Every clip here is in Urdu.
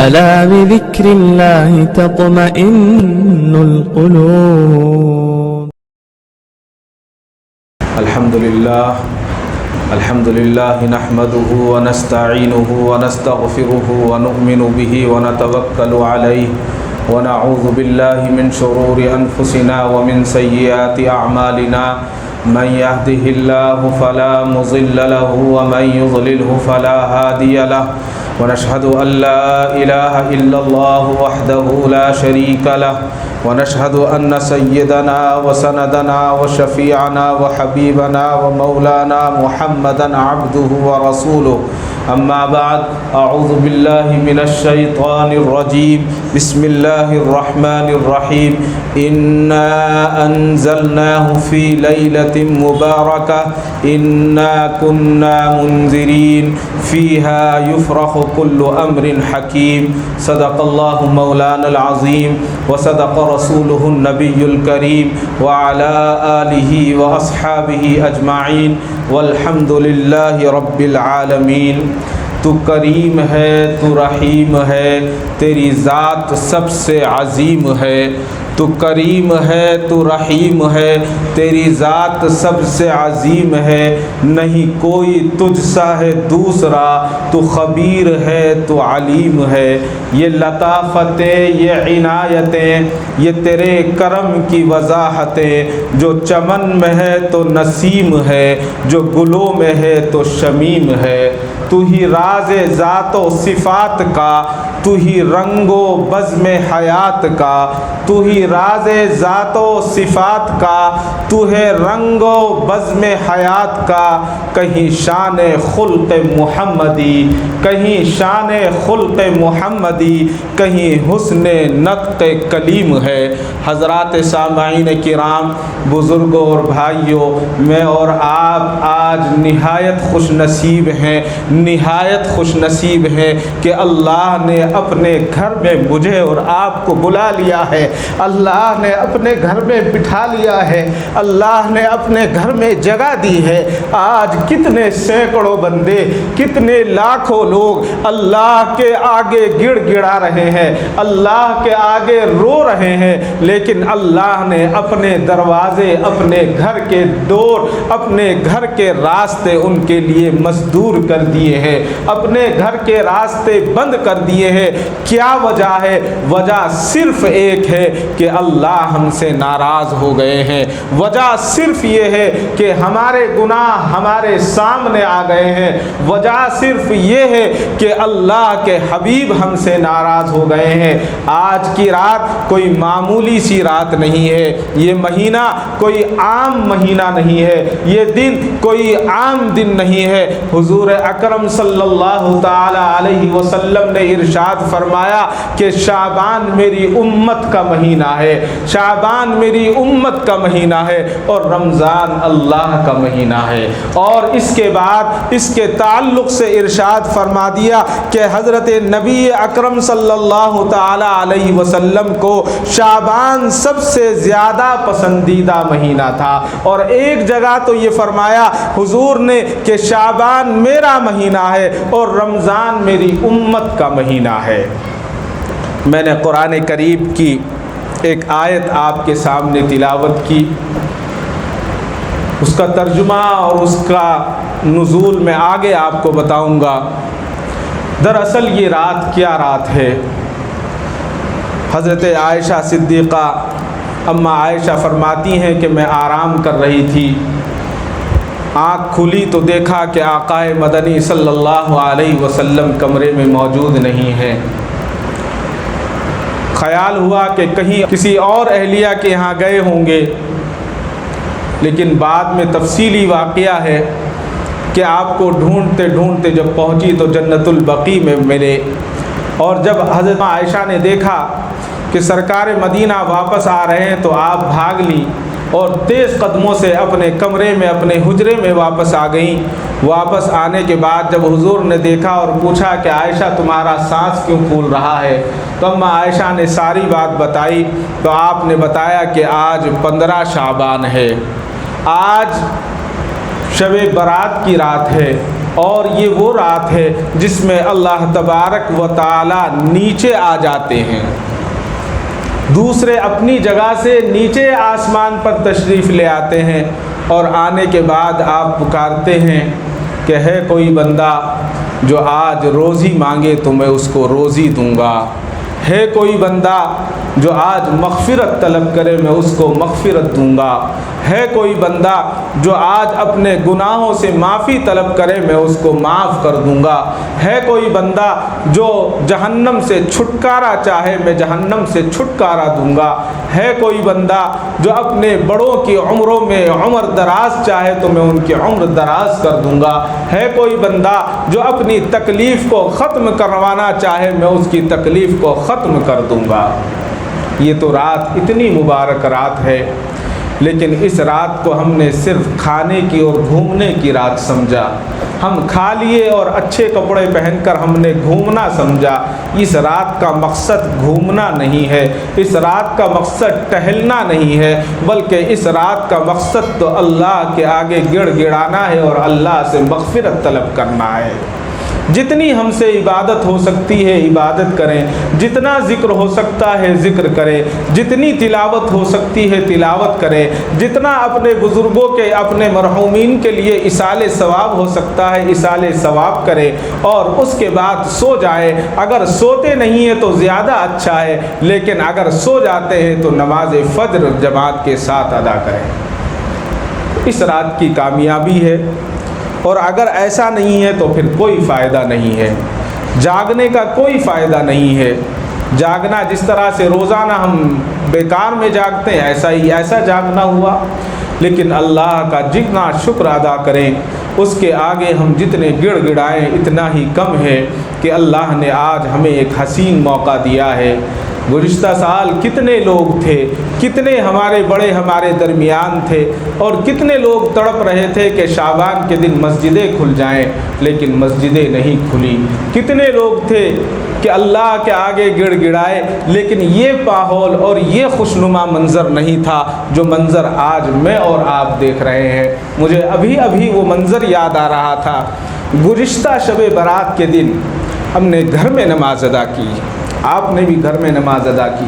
ألا بذكر الله تطمئن القلوب. الحمد لله نحمده ونستعينه ونستغفره ونؤمن به ونتوكل عليه ونعوذ بالله من شرور أنفسنا ومن سيئات أعمالنا من يهده الله فلا مضل له ومن يضلله فلا هادي له ونشهد أن لا إله إلا الله وحده لا شريك له ونشهد أن سيدنا وسندنا وشفيعنا وحبيبنا ومولانا محمدا عبده ورسوله. أما بعد، أعوذ بالله من الشيطان الرجيم. بسم الله الرحمن الرحيم. إنا أنزلناه في ليلة مباركة إنا كنا منذرين فيها يفرح كل أمر حكيم. صدق الله مولانا العظيم وصدق رسوله النبي الكريم وعلى آله وأصحابه أجمعين والحمد لله رب العالمین. تو کریم ہے، تو رحیم ہے، تیری ذات سب سے عظیم ہے. تو کریم ہے، تو رحیم ہے، تیری ذات سب سے عظیم ہے. نہیں کوئی تجھ سا ہے دوسرا، تو خبیر ہے، تو علیم ہے. یہ لطافتیں، یہ عنایتیں، یہ تیرے کرم کی وضاحتیں. جو چمن میں ہے تو نسیم ہے، جو گلوں میں ہے تو شمیم ہے. تو ہی راز ذات و صفات کا، تو ہی رنگ و بزم حیات کا. تو ہی راز ذات و صفات کا، تو ہے رنگ و بزم حیات کا. کہیں شان خلق محمدی، کہیں شان خلق محمدی، کہیں حسن نطق کلیم ہے. حضرات سامعین کرام، بزرگوں اور بھائیوں، میں اور آپ آج نہایت خوش نصیب ہیں، نہایت خوش نصیب ہیں کہ اللہ نے اپنے گھر میں مجھے اور آپ کو بلا لیا ہے. اللہ نے اپنے گھر میں بٹھا لیا ہے. اللہ نے اپنے گھر میں جگہ دی ہے. آج کتنے سینکڑوں بندے، کتنے لاکھوں لوگ اللہ کے آگے گڑ گڑا رہے ہیں، اللہ کے آگے رو رہے ہیں، لیکن اللہ نے اپنے دروازے، اپنے گھر کے ڈور، اپنے گھر کے راستے ان کے لیے مسدور کر دیے ہیں، اپنے گھر کے راستے بند کر دیے ہیں. کیا وجہ ہے؟ وجہ صرف ایک ہے کہ اللہ ہم سے ناراض ہو گئے ہیں. وجہ صرف یہ ہے کہ ہمارے گناہ ہمارے سامنے آ گئے ہیں. وجہ صرف یہ ہے کہ اللہ کے حبیب ہم سے ناراض ہو گئے ہیں. آج کی رات کوئی معمولی سی رات نہیں ہے. یہ مہینہ کوئی عام مہینہ نہیں ہے. یہ دن کوئی عام دن نہیں ہے. حضور اکرم صلی اللہ تعالی علیہ وسلم نے ارشاد فرمایا کہ شعبان میری امت کا مہینہ ہے، شعبان میری امت کا مہینہ ہے، اور رمضان اللہ کا مہینہ ہے. اور اس کے بعد اس کے تعلق سے ارشاد فرما دیا کہ حضرت نبی اکرم صلی اللہ تعالی علیہ وسلم کو شعبان سب سے زیادہ پسندیدہ مہینہ تھا. اور ایک جگہ تو یہ فرمایا حضور نے کہ شعبان میرا مہینہ ہے اور رمضان میری امت کا مہینہ ہے. میں نے قرآن کریم کی ایک آیت آپ کے سامنے تلاوت کی، اس کا ترجمہ اور اس کا نزول میں آگے آپ کو بتاؤں گا. دراصل یہ رات کیا رات ہے؟ حضرت عائشہ صدیقہ اما عائشہ فرماتی ہیں کہ میں آرام کر رہی تھی، آنکھ کھلی تو دیکھا کہ آقا مدنی صلی اللہ علیہ وسلم کمرے میں موجود نہیں ہیں. خیال ہوا کہ کہیں کسی اور اہلیہ کے یہاں گئے ہوں گے، لیکن بعد میں تفصیلی واقعہ ہے کہ آپ کو ڈھونڈتے ڈھونڈتے جب پہنچی تو جنت البقیع میں ملے. اور جب حضرت عائشہ نے دیکھا کہ سرکار مدینہ واپس آ رہے ہیں تو آپ بھاگ لیں اور تیز قدموں سے اپنے کمرے میں، اپنے حجرے میں واپس آ گئیں. واپس آنے کے بعد جب حضور نے دیکھا اور پوچھا کہ عائشہ تمہارا سانس کیوں پھول رہا ہے، تو اما عائشہ نے ساری بات بتائی. تو آپ نے بتایا کہ آج 15 شعبان ہے، آج شب برات کی رات ہے. اور یہ وہ رات ہے جس میں اللہ تبارک و تعالی نیچے آ جاتے ہیں، دوسرے اپنی جگہ سے نیچے آسمان پر تشریف لے آتے ہیں، اور آنے کے بعد آپ پکارتے ہیں کہ ہے کوئی بندہ جو آج روزی مانگے تو میں اس کو روزی دوں گا، ہے کوئی بندہ جو آج مغفرت طلب کرے میں اس کو مغفرت دوں گا، ہے کوئی بندہ جو آج اپنے گناہوں سے معافی طلب کرے میں اس کو معاف کر دوں گا، ہے کوئی بندہ جو جہنم سے چھٹکارا چاہے میں جہنم سے چھٹکارا دوں گا، ہے کوئی بندہ جو اپنے بڑوں کی عمروں میں عمر دراز چاہے تو میں ان کی عمر دراز کر دوں گا، ہے کوئی بندہ جو اپنی تکلیف کو ختم کروانا چاہے میں اس کی تکلیف کو ختم کر دوں گا۔ یہ تو رات اتنی مبارک رات ہے، لیکن اس رات کو ہم نے صرف کھانے کی اور گھومنے کی رات سمجھا، ہم کھا لیے اور اچھے کپڑے پہن کر ہم نے گھومنا سمجھا۔ اس رات کا مقصد گھومنا نہیں ہے، اس رات کا مقصد ٹہلنا نہیں ہے، بلکہ اس رات کا مقصد تو اللہ کے آگے گڑ گڑانا ہے اور اللہ سے مغفرت طلب کرنا ہے۔ جتنی ہم سے عبادت ہو سکتی ہے عبادت کریں، جتنا ذکر ہو سکتا ہے ذکر کریں، جتنی تلاوت ہو سکتی ہے تلاوت کریں، جتنا اپنے بزرگوں کے اپنے مرحومین کے لیے ایصال ثواب ہو سکتا ہے ایصال ثواب کریں، اور اس کے بعد سو جائیں۔ اگر سوتے نہیں ہیں تو زیادہ اچھا ہے، لیکن اگر سو جاتے ہیں تو نماز فجر جماعت کے ساتھ ادا کریں۔ اس رات کی کامیابی ہے، اور اگر ایسا نہیں ہے تو پھر کوئی فائدہ نہیں ہے، جاگنے کا کوئی فائدہ نہیں ہے۔ جاگنا جس طرح سے روزانہ ہم بیکار میں جاگتے ہیں ایسا جاگنا ہوا، لیکن اللہ کا جتنا شکر ادا کریں اس کے آگے ہم جتنے گڑ گڑائیں اتنا ہی کم ہے کہ اللہ نے آج ہمیں ایک حسین موقع دیا ہے۔ گزشتہ سال کتنے لوگ تھے، کتنے ہمارے بڑے ہمارے درمیان تھے، اور کتنے لوگ تڑپ رہے تھے کہ شعبان کے دن مسجدیں کھل جائیں، لیکن مسجدیں نہیں کھلی۔ کتنے لوگ تھے کہ اللہ کے آگے گڑ گڑائے، لیکن یہ ماحول اور یہ خوشنما منظر نہیں تھا جو منظر آج میں اور آپ دیکھ رہے ہیں۔ مجھے ابھی وہ منظر یاد آ رہا تھا۔ گزشتہ شب برات کے دن ہم نے گھر میں نماز ادا کی، آپ نے بھی گھر میں نماز ادا کی۔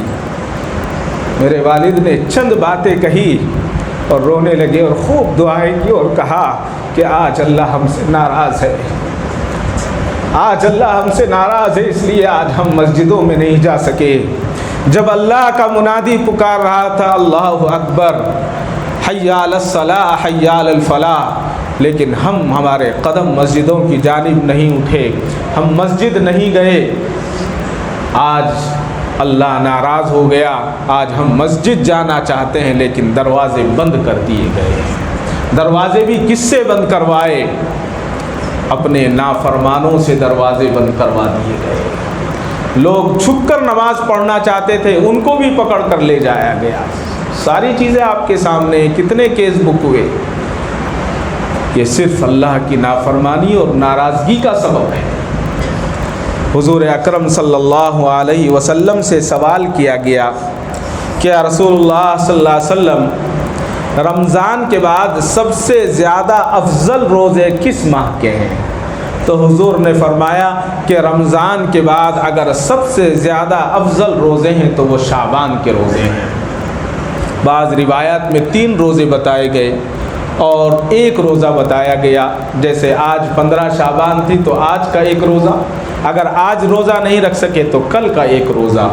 میرے والد نے چند باتیں کہی اور رونے لگے اور خوب دعائیں کی اور کہا کہ آج اللہ ہم سے ناراض ہے، آج اللہ ہم سے ناراض ہے، اس لیے آج ہم مسجدوں میں نہیں جا سکے۔ جب اللہ کا منادی پکار رہا تھا اللہ اکبر، حی علی الصلاۃ حی علی الفلاح، لیکن ہمارے قدم مسجدوں کی جانب نہیں اٹھے، ہم مسجد نہیں گئے۔ آج اللہ ناراض ہو گیا، آج ہم مسجد جانا چاہتے ہیں لیکن دروازے بند کر دیے گئے۔ دروازے بھی کس سے بند کروائے؟ اپنے نافرمانوں سے دروازے بند کروا دیے گئے۔ لوگ چھپ کر نماز پڑھنا چاہتے تھے، ان کو بھی پکڑ کر لے جایا گیا۔ ساری چیزیں آپ کے سامنے ہیں، کتنے کیس بک ہوئے۔ یہ صرف اللہ کی نافرمانی اور ناراضگی کا سبب ہے۔ حضور اکرم صلی اللہ علیہ وسلم سے سوال کیا گیا کہ یا رسول اللہ صلی اللہ علیہ وسلم، رمضان کے بعد سب سے زیادہ افضل روزے کس ماہ کے ہیں؟ تو حضور نے فرمایا کہ رمضان کے بعد اگر سب سے زیادہ افضل روزے ہیں تو وہ شعبان کے روزے ہیں۔ بعض روایات میں 3 روزے بتائے گئے اور 1 روزہ بتایا گیا، جیسے آج 15 شعبان تھی تو آج کا 1 روزہ، اگر آج روزہ نہیں رکھ سکے تو کل کا 1 روزہ،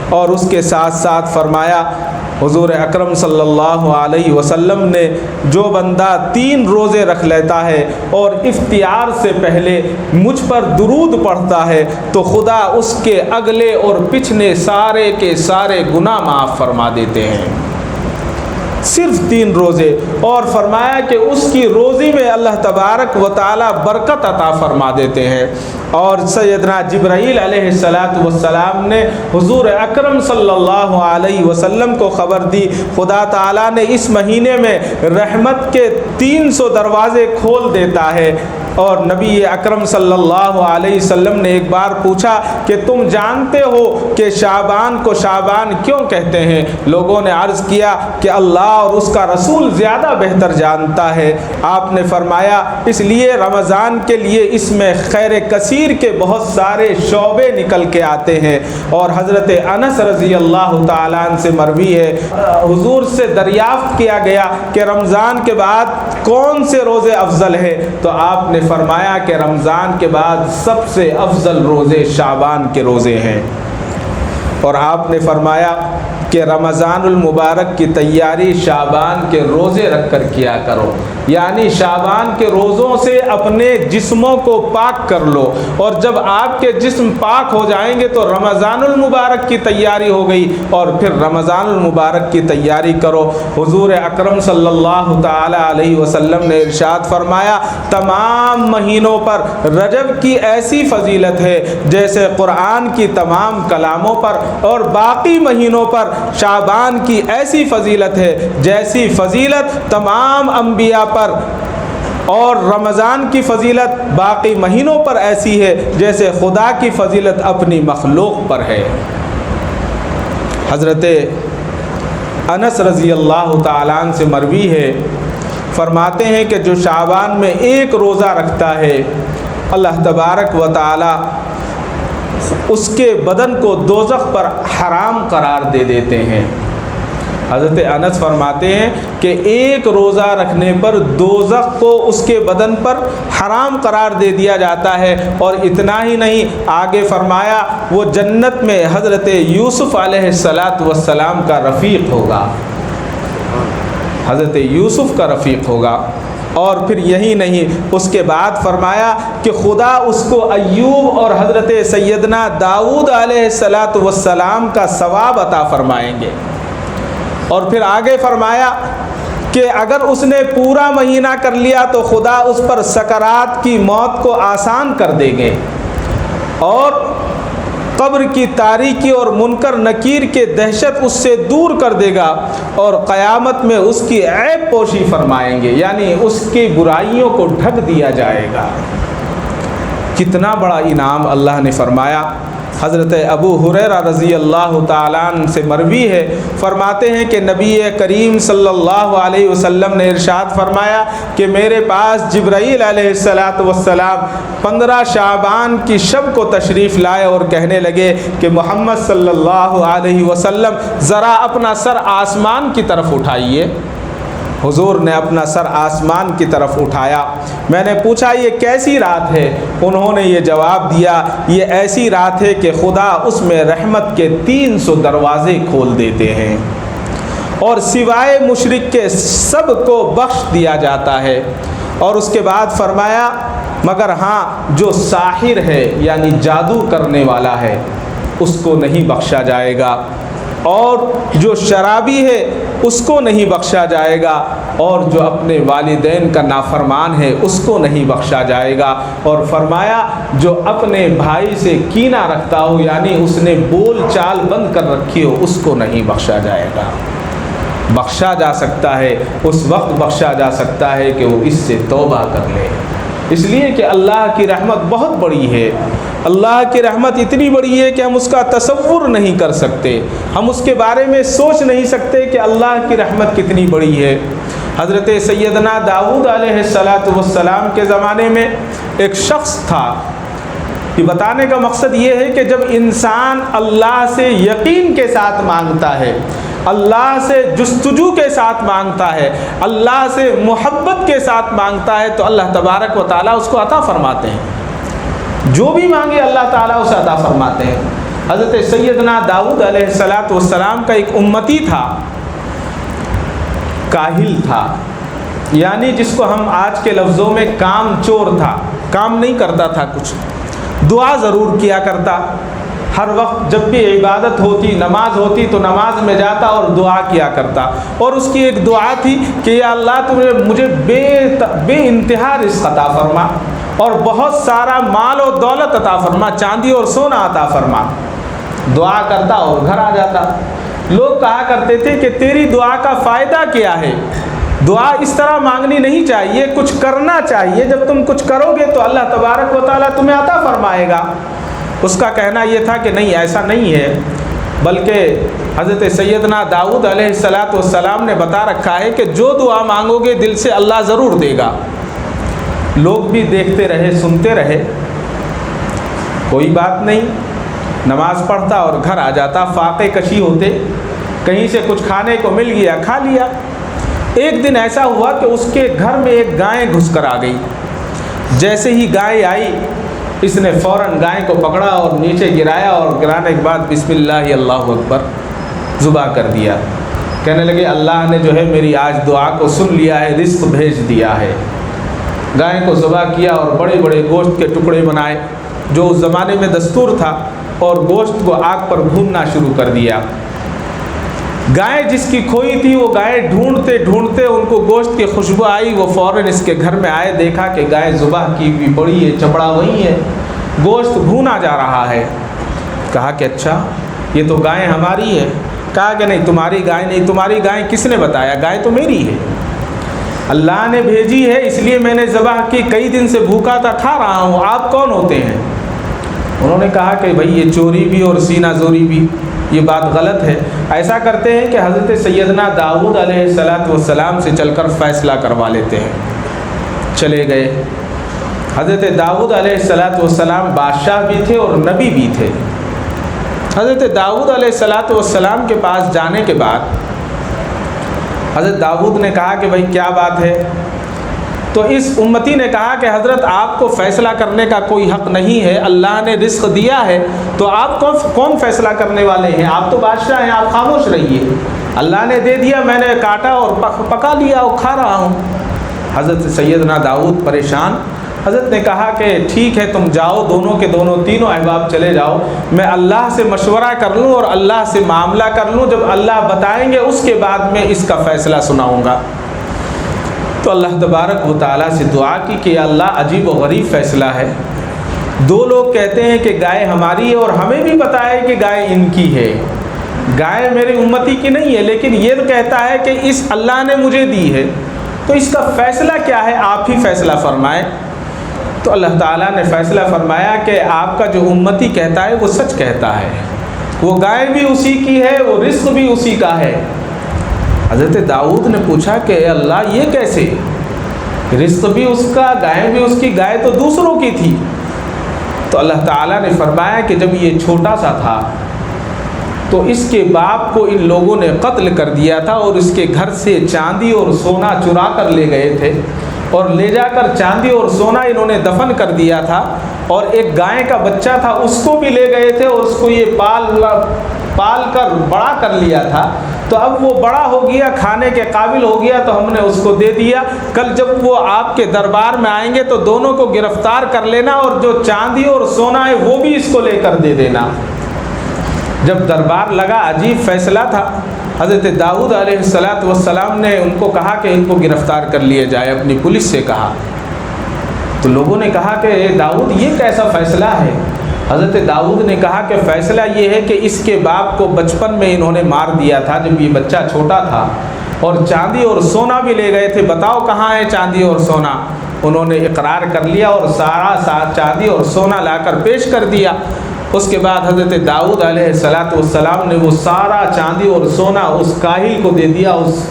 اور اس کے ساتھ ساتھ فرمایا حضور اکرم صلی اللہ علیہ وسلم نے جو بندہ 3 روزے رکھ لیتا ہے اور افطار سے پہلے مجھ پر درود پڑھتا ہے تو خدا اس کے اگلے اور پچھلے سارے کے سارے گناہ معاف فرما دیتے ہیں۔ صرف 3 روزے، اور فرمایا کہ اس کی روزی میں اللہ تبارک و تعالی برکت عطا فرما دیتے ہیں۔ اور سیدنا جبرائیل علیہ السلام نے حضور اکرم صلی اللہ علیہ وسلم کو خبر دی، خدا تعالیٰ نے اس مہینے میں رحمت کے 300 دروازے کھول دیتا ہے۔ اور نبی اکرم صلی اللہ علیہ وسلم نے ایک بار پوچھا کہ تم جانتے ہو کہ شعبان کو شعبان کیوں کہتے ہیں؟ لوگوں نے عرض کیا کہ اللہ اور اس کا رسول زیادہ بہتر جانتا ہے۔ آپ نے فرمایا اس لیے رمضان کے لیے اس میں خیر کثیر کے بہت سارے شعبے نکل کے آتے ہیں۔ اور حضرت انس رضی اللہ تعالیٰ عنہ سے مروی ہے، حضور سے دریافت کیا گیا کہ رمضان کے بعد کون سے روزے افضل ہے؟ تو آپ نے فرمایا کہ رمضان کے بعد سب سے افضل روزے شعبان کے روزے ہیں۔ اور آپ نے فرمایا کہ رمضان المبارک کی تیاری شعبان کے روزے رکھ کر کیا کرو، یعنی شعبان کے روزوں سے اپنے جسموں کو پاک کر لو، اور جب آپ کے جسم پاک ہو جائیں گے تو رمضان المبارک کی تیاری ہو گئی، اور پھر رمضان المبارک کی تیاری کرو۔ حضور اکرم صلی اللہ تعالی علیہ وسلم نے ارشاد فرمایا تمام مہینوں پر رجب کی ایسی فضیلت ہے جیسے قرآن کی تمام کلاموں پر، اور باقی مہینوں پر شعبان کی ایسی فضیلت ہے جیسی فضیلت تمام انبیاء پر، اور رمضان کی فضیلت باقی مہینوں پر ایسی ہے جیسے خدا کی فضیلت اپنی مخلوق پر ہے۔ حضرت انس رضی اللہ تعالیٰ عنہ سے مروی ہے، فرماتے ہیں کہ جو شعبان میں ایک روزہ رکھتا ہے اللہ تبارک و تعالی اس کے بدن کو دوزخ پر حرام قرار دے دیتے ہیں۔ حضرت انس فرماتے ہیں کہ ایک روزہ رکھنے پر دوزخ کو اس کے بدن پر حرام قرار دے دیا جاتا ہے، اور اتنا ہی نہیں، آگے فرمایا وہ جنت میں حضرت یوسف علیہ السلام کا رفیق ہوگا، حضرت یوسف کا رفیق ہوگا۔ اور پھر یہی نہیں، اس کے بعد فرمایا کہ خدا اس کو ایوب اور حضرت سیدنا داؤد علیہ السلام کا ثواب عطا فرمائیں گے۔ اور پھر آگے فرمایا کہ اگر اس نے پورا مہینہ کر لیا تو خدا اس پر سکرات کی موت کو آسان کر دیں گے، اور قبر کی تاریکی اور منکر نکیر کے دہشت اس سے دور کر دے گا، اور قیامت میں اس کی عیب پوشی فرمائیں گے، یعنی اس کی برائیوں کو ڈھک دیا جائے گا۔ کتنا بڑا انعام اللہ نے فرمایا۔ حضرت ابو ہریرہ رضی اللہ تعالیٰ عنہ سے مروی ہے، فرماتے ہیں کہ نبی کریم صلی اللہ علیہ وسلم نے ارشاد فرمایا کہ میرے پاس جبرائیل علیہ السلام 15 شعبان کی شب کو تشریف لائے اور کہنے لگے کہ محمد صلی اللہ علیہ وسلم ذرا اپنا سر آسمان کی طرف اٹھائیے۔ حضور نے اپنا سر آسمان کی طرف اٹھایا۔ میں نے پوچھا یہ کیسی رات ہے؟ انہوں نے یہ جواب دیا یہ ایسی رات ہے کہ خدا اس میں رحمت کے 300 دروازے کھول دیتے ہیں، اور سوائے مشرک کے سب کو بخش دیا جاتا ہے۔ اور اس کے بعد فرمایا مگر ہاں جو ساحر ہے یعنی جادو کرنے والا ہے اس کو نہیں بخشا جائے گا، اور جو شرابی ہے اس کو نہیں بخشا جائے گا، اور جو اپنے والدین کا نافرمان ہے اس کو نہیں بخشا جائے گا، اور فرمایا جو اپنے بھائی سے کینہ رکھتا ہو یعنی اس نے بول چال بند کر رکھی ہو اس کو نہیں بخشا جائے گا۔ بخشا جا سکتا ہے، اس وقت بخشا جا سکتا ہے کہ وہ اس سے توبہ کر لے، اس لیے کہ اللہ کی رحمت بہت بڑی ہے۔ اللہ کی رحمت اتنی بڑی ہے کہ ہم اس کا تصور نہیں کر سکتے، ہم اس کے بارے میں سوچ نہیں سکتے کہ اللہ کی رحمت کتنی بڑی ہے۔ حضرت سیدنا داؤد علیہ السلام کے زمانے میں ایک شخص تھا۔ یہ بتانے کا مقصد یہ ہے کہ جب انسان اللہ سے یقین کے ساتھ مانگتا ہے، اللہ سے جستجو کے ساتھ مانگتا ہے، اللہ سے محبت کے ساتھ مانگتا ہے تو اللہ تبارک و تعالیٰ اس کو عطا فرماتے ہیں۔ جو بھی مانگے اللہ تعالیٰ اسے عطا فرماتے ہیں۔ حضرت سیدنا داؤد علیہ السلام کا ایک امتی تھا، کاہل تھا، یعنی جس کو ہم آج کے لفظوں میں کام چور تھا، کام نہیں کرتا تھا کچھ، دعا ضرور کیا کرتا۔ ہر وقت جب بھی عبادت ہوتی، نماز ہوتی تو نماز میں جاتا اور دعا کیا کرتا، اور اس کی ایک دعا تھی کہ یا اللہ مجھے بے انتہا رزق عطا فرما، اور بہت سارا مال و دولت عطا فرما، چاندی اور سونا عطا فرما۔ دعا کرتا اور گھر آ جاتا۔ لوگ کہا کرتے تھے کہ تیری دعا کا فائدہ کیا ہے؟ دعا اس طرح مانگنی نہیں چاہیے، کچھ کرنا چاہیے، جب تم کچھ کرو گے تو اللہ تبارک و تعالیٰ تمہیں عطا فرمائے گا۔ اس کا کہنا یہ تھا کہ نہیں، ایسا نہیں ہے، بلکہ حضرت سیدنا داؤد علیہ السلام نے بتا رکھا ہے کہ جو دعا مانگو گے دل سے اللہ ضرور دے گا۔ لوگ بھی دیکھتے رہے، سنتے رہے، کوئی بات نہیں، نماز پڑھتا اور گھر آ جاتا، فاقے کشی ہوتے، کہیں سے کچھ کھانے کو مل گیا، کھا لیا۔ ایک دن ایسا ہوا کہ اس کے گھر میں ایک گائے گھس کر آ گئی۔ جیسے ہی گائے آئی، اس نے فوراً گائے کو پکڑا اور نیچے گرایا، اور گرانے کے بعد بسم اللہ اللہ اکبر ذبح کر دیا۔ کہنے لگے اللہ نے جو ہے میری آج دعا کو سن لیا ہے، رزق بھیج دیا ہے۔ گائے کو ذبح کیا اور بڑے بڑے گوشت کے ٹکڑے بنائے، جو اس زمانے میں دستور تھا، اور گوشت کو آگ پر بھوننا شروع کر دیا۔ گائے جس کی کھوئی تھی، وہ گائے ڈھونڈتے ڈھونڈتے ان کو گوشت کی خوشبو آئی، وہ فوراً اس کے گھر میں آئے، دیکھا کہ گائے ذبح کی بھی پڑی ہے، چمڑا وہی ہے، گوشت بھونا جا رہا ہے۔ کہا کہ اچھا یہ تو گائے ہماری ہے۔ کہا کہ نہیں، تمہاری گائے نہیں، تمہاری گائے کس نے بتایا؟ گائے تو میری ہے، اللہ نے بھیجی ہے، اس لیے میں نے ذبح کی، کئی دن سے بھوکا تھا، کھا رہا ہوں، آپ کون ہوتے ہیں؟ انہوں نے کہا کہ بھائی یہ چوری بھی اور سینہ زوری بھی، یہ بات غلط ہے۔ ایسا کرتے ہیں کہ حضرت سیدنا داؤد علیہ السلام سے چل کر فیصلہ کروا لیتے ہیں۔ چلے گئے۔ حضرت داؤد علیہ السلام بادشاہ بھی تھے اور نبی بھی تھے۔ حضرت داؤد علیہ السلام کے پاس جانے کے بعد حضرت داؤد نے کہا کہ بھائی کیا بات ہے؟ تو اس امتی نے کہا کہ حضرت آپ کو فیصلہ کرنے کا کوئی حق نہیں ہے، اللہ نے رزق دیا ہے تو آپ کون فیصلہ کرنے والے ہیں؟ آپ تو بادشاہ ہیں، آپ خاموش رہیے، اللہ نے دے دیا، میں نے کاٹا اور پکا لیا اور کھا رہا ہوں۔ حضرت سیدنا داؤد پریشان۔ حضرت نے کہا کہ ٹھیک ہے، تم جاؤ، دونوں کے دونوں تینوں احباب چلے جاؤ، میں اللہ سے مشورہ کر لوں اور اللہ سے معاملہ کر لوں، جب اللہ بتائیں گے اس کے بعد میں اس کا فیصلہ سناؤں گا۔ تو اللہ تبارک و تعالیٰ سے دعا کی کہ اللہ عجیب و غریب فیصلہ ہے، دو لوگ کہتے ہیں کہ گائے ہماری ہے اور ہمیں بھی پتہ ہے کہ گائے ان کی ہے، گائے میری امتی کی نہیں ہے، لیکن یہ کہتا ہے کہ اس اللہ نے مجھے دی ہے، تو اس کا فیصلہ کیا ہے؟ آپ ہی فیصلہ فرمائیں۔ تو اللہ تعالیٰ نے فیصلہ فرمایا کہ آپ کا جو امتی کہتا ہے وہ سچ کہتا ہے، وہ گائے بھی اسی کی ہے، وہ رزق بھی اسی کا ہے۔ حضرت داؤد نے پوچھا کہ اے اللہ یہ کیسے؟ رزق بھی اس کا، گائے بھی اس کی، گائے تو دوسروں کی تھی۔ تو اللہ تعالیٰ نے فرمایا کہ جب یہ چھوٹا سا تھا تو اس کے باپ کو ان لوگوں نے قتل کر دیا تھا اور اس کے گھر سے چاندی اور سونا چرا کر لے گئے تھے، اور لے جا کر چاندی اور سونا انہوں نے دفن کر دیا تھا، اور ایک گائے کا بچہ تھا اس کو بھی لے گئے تھے، اور اس کو یہ پال کر بڑا کر لیا تھا، تو اب وہ بڑا ہو گیا، کھانے کے قابل ہو گیا، تو ہم نے اس کو دے دیا۔ کل جب وہ آپ کے دربار میں آئیں گے تو دونوں کو گرفتار کر لینا، اور جو چاندی اور سونا ہے وہ بھی اس کو لے کر دے دینا۔ جب دربار لگا، عجیب فیصلہ تھا، حضرت داؤد علیہ السلام نے ان کو کہا کہ ان کو گرفتار کر لیا جائے، اپنی پولیس سے کہا۔ تو لوگوں نے کہا کہ اے داؤد یہ کیسا فیصلہ ہے؟ حضرت داؤد نے کہا کہ فیصلہ یہ ہے کہ اس کے باپ کو بچپن میں انہوں نے مار دیا تھا جب یہ بچہ چھوٹا تھا، اور چاندی اور سونا بھی لے گئے تھے، بتاؤ کہاں ہے چاندی اور سونا؟ انہوں نے اقرار کر لیا اور سارا چاندی اور سونا لا کر پیش کر دیا۔ اس کے بعد حضرت داؤد علیہ السلام نے وہ سارا چاندی اور سونا اس کاہل کو دے دیا، اس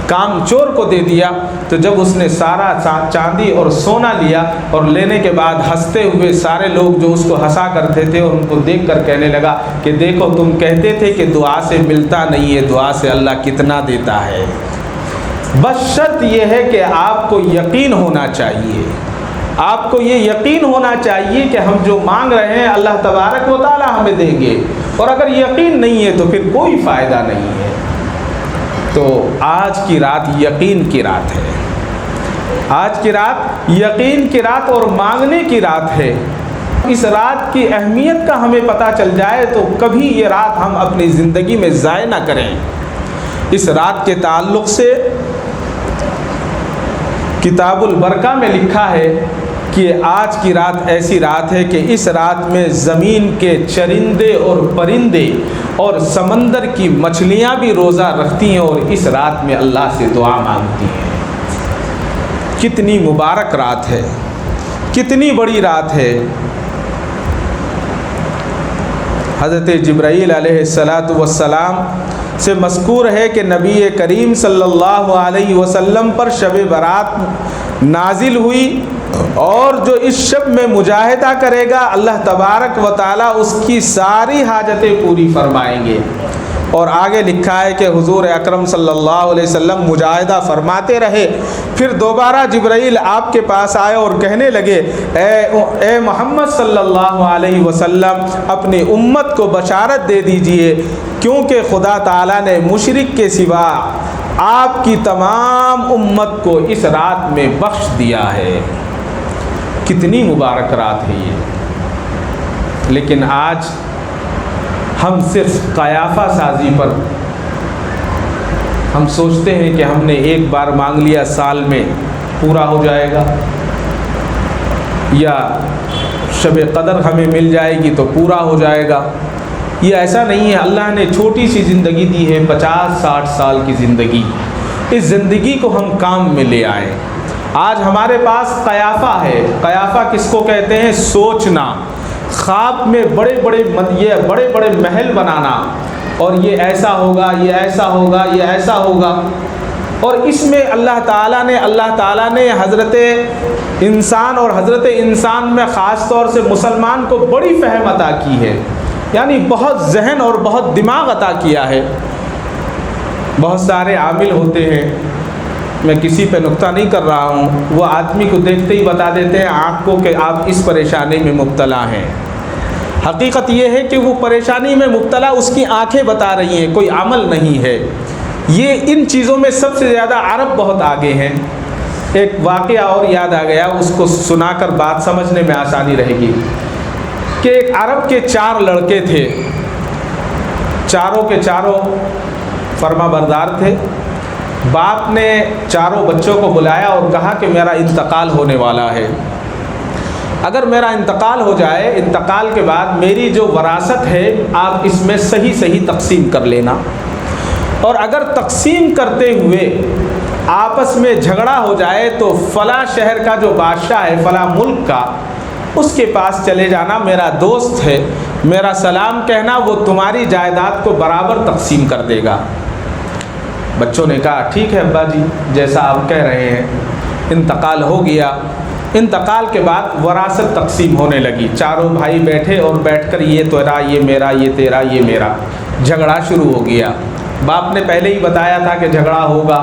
کام چور کو دے دیا۔ تو جب اس نے سارا چاندی اور سونا لیا اور لینے کے بعد ہنستے ہوئے سارے لوگ جو اس کو ہنسا کرتے تھے اور ان کو دیکھ کر کہنے لگا کہ دیکھو تم کہتے تھے کہ دعا سے ملتا نہیں ہے، دعا سے اللہ کتنا دیتا ہے۔ بس شرط یہ ہے کہ آپ کو یقین ہونا چاہیے، آپ کو یہ یقین ہونا چاہیے کہ ہم جو مانگ رہے ہیں اللہ تبارک و تعالی ہمیں دیں گے، اور اگر یقین نہیں ہے تو پھر کوئی فائدہ نہیں ہے۔ تو آج کی رات یقین کی رات ہے، آج کی رات یقین کی رات اور مانگنے کی رات ہے۔ اس رات کی اہمیت کا ہمیں پتہ چل جائے تو کبھی یہ رات ہم اپنی زندگی میں ضائع نہ کریں۔ اس رات کے تعلق سے کتاب البرکہ میں لکھا ہے کہ آج کی رات ایسی رات ہے کہ اس رات میں زمین کے چرندے اور پرندے اور سمندر کی مچھلیاں بھی روزہ رکھتی ہیں اور اس رات میں اللہ سے دعا مانگتی ہیں۔ کتنی مبارک رات ہے، کتنی بڑی رات ہے۔ حضرت جبرائیل علیہ السلام سے مذکور ہے کہ نبی کریم صلی اللہ علیہ وسلم پر شب برات نازل ہوئی، اور جو اس شب میں مجاہدہ کرے گا اللہ تبارک و تعالی اس کی ساری حاجتیں پوری فرمائیں گے۔ اور آگے لکھا ہے کہ حضور اکرم صلی اللہ علیہ وسلم مجاہدہ فرماتے رہے، پھر دوبارہ جبرائیل آپ کے پاس آئے اور کہنے لگے اے محمد صلی اللہ علیہ وسلم اپنی امت کو بشارت دے دیجئے، کیونکہ خدا تعالیٰ نے مشرک کے سوا آپ کی تمام امت کو اس رات میں بخش دیا ہے۔ کتنی مبارک رات ہے یہ۔ لیکن آج ہم صرف قیافہ سازی پر ہم سوچتے ہیں کہ ہم نے ایک بار مانگ لیا سال میں پورا ہو جائے گا، یا شب قدر ہمیں مل جائے گی تو پورا ہو جائے گا۔ یہ ایسا نہیں ہے۔ اللہ نے چھوٹی سی زندگی دی ہے، 50-60 سال کی زندگی۔ اس زندگی کو ہم کام میں لے آئیں۔ آج ہمارے پاس قیافہ ہے۔ قیافہ کس کو کہتے ہیں؟ سوچنا، خواب میں بڑے بڑے محل بنانا، اور یہ ایسا ہوگا، یہ ایسا ہوگا، یہ ایسا ہوگا۔ اور اس میں اللہ تعالیٰ نے حضرت انسان اور حضرت انسان میں خاص طور سے مسلمان کو بڑی فہم عطا کی ہے، یعنی بہت ذہن اور بہت دماغ عطا کیا ہے۔ بہت سارے عامل ہوتے ہیں، میں کسی پہ نقطہ نہیں کر رہا ہوں، وہ آدمی کو دیکھتے ہی بتا دیتے ہیں آپ کو کہ آپ اس پریشانی میں مبتلا ہیں۔ حقیقت یہ ہے کہ وہ پریشانی میں مبتلا اس کی آنکھیں بتا رہی ہیں، کوئی عمل نہیں ہے۔ یہ ان چیزوں میں سب سے زیادہ عرب بہت آگے ہیں۔ ایک واقعہ اور یاد آ گیا، اس کو سنا کر بات سمجھنے میں آسانی رہے گی، کہ ایک عرب کے 4 لڑکے تھے، چاروں کے چاروں فرما بردار تھے۔ باپ نے چاروں بچوں کو بلایا اور کہا کہ میرا انتقال ہونے والا ہے، اگر میرا انتقال ہو جائے، انتقال کے بعد میری جو وراثت ہے آپ اس میں صحیح تقسیم کر لینا، اور اگر تقسیم کرتے ہوئے آپس میں جھگڑا ہو جائے تو فلاں شہر کا جو بادشاہ ہے، فلاں ملک کا، اس کے پاس چلے جانا، میرا دوست ہے، میرا سلام کہنا، وہ تمہاری جائیداد کو برابر تقسیم کر دے گا۔ بچوں نے کہا ٹھیک ہے ابا جی، جیسا آپ کہہ رہے ہیں۔ انتقال ہو گیا۔ انتقال کے بعد وراثت تقسیم ہونے لگی۔ چاروں بھائی بیٹھے اور بیٹھ کر یہ تیرا، یہ میرا، یہ تیرا، یہ میرا، جھگڑا شروع ہو گیا۔ باپ نے پہلے ہی بتایا تھا کہ جھگڑا ہوگا۔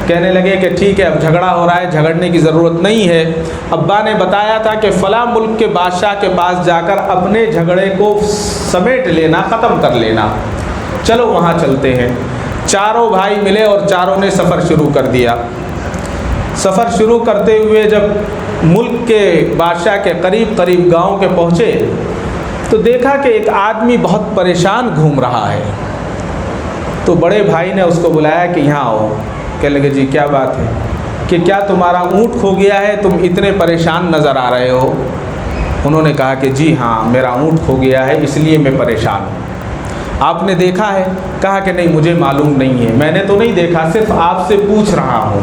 کہنے لگے کہ ٹھیک ہے، اب جھگڑا ہو رہا ہے، جھگڑنے کی ضرورت نہیں ہے۔ ابا نے بتایا تھا کہ فلاں ملک کے بادشاہ کے پاس جا کر اپنے جھگڑے کو سمیٹ لینا، ختم کر لینا، چلو وہاں چلتے ہیں۔ چاروں بھائی ملے اور چاروں نے سفر شروع کر دیا۔ سفر شروع کرتے ہوئے جب ملک کے بادشاہ کے قریب گاؤں کے پہنچے تو دیکھا کہ ایک آدمی بہت پریشان گھوم رہا ہے۔ تو بڑے بھائی نے اس کو بلایا کہ یہاں آؤ۔ کہنے لگے جی کیا بات ہے؟ کہ کیا تمہارا اونٹ کھو گیا ہے، تم اتنے پریشان نظر آ رہے ہو؟ انہوں نے کہا کہ جی ہاں، میرا اونٹ کھو گیا ہے، اس لیے میں پریشان ہوں۔ آپ نے دیکھا ہے؟ کہا کہ نہیں، مجھے معلوم نہیں ہے، میں نے تو نہیں دیکھا، صرف آپ سے پوچھ رہا ہوں۔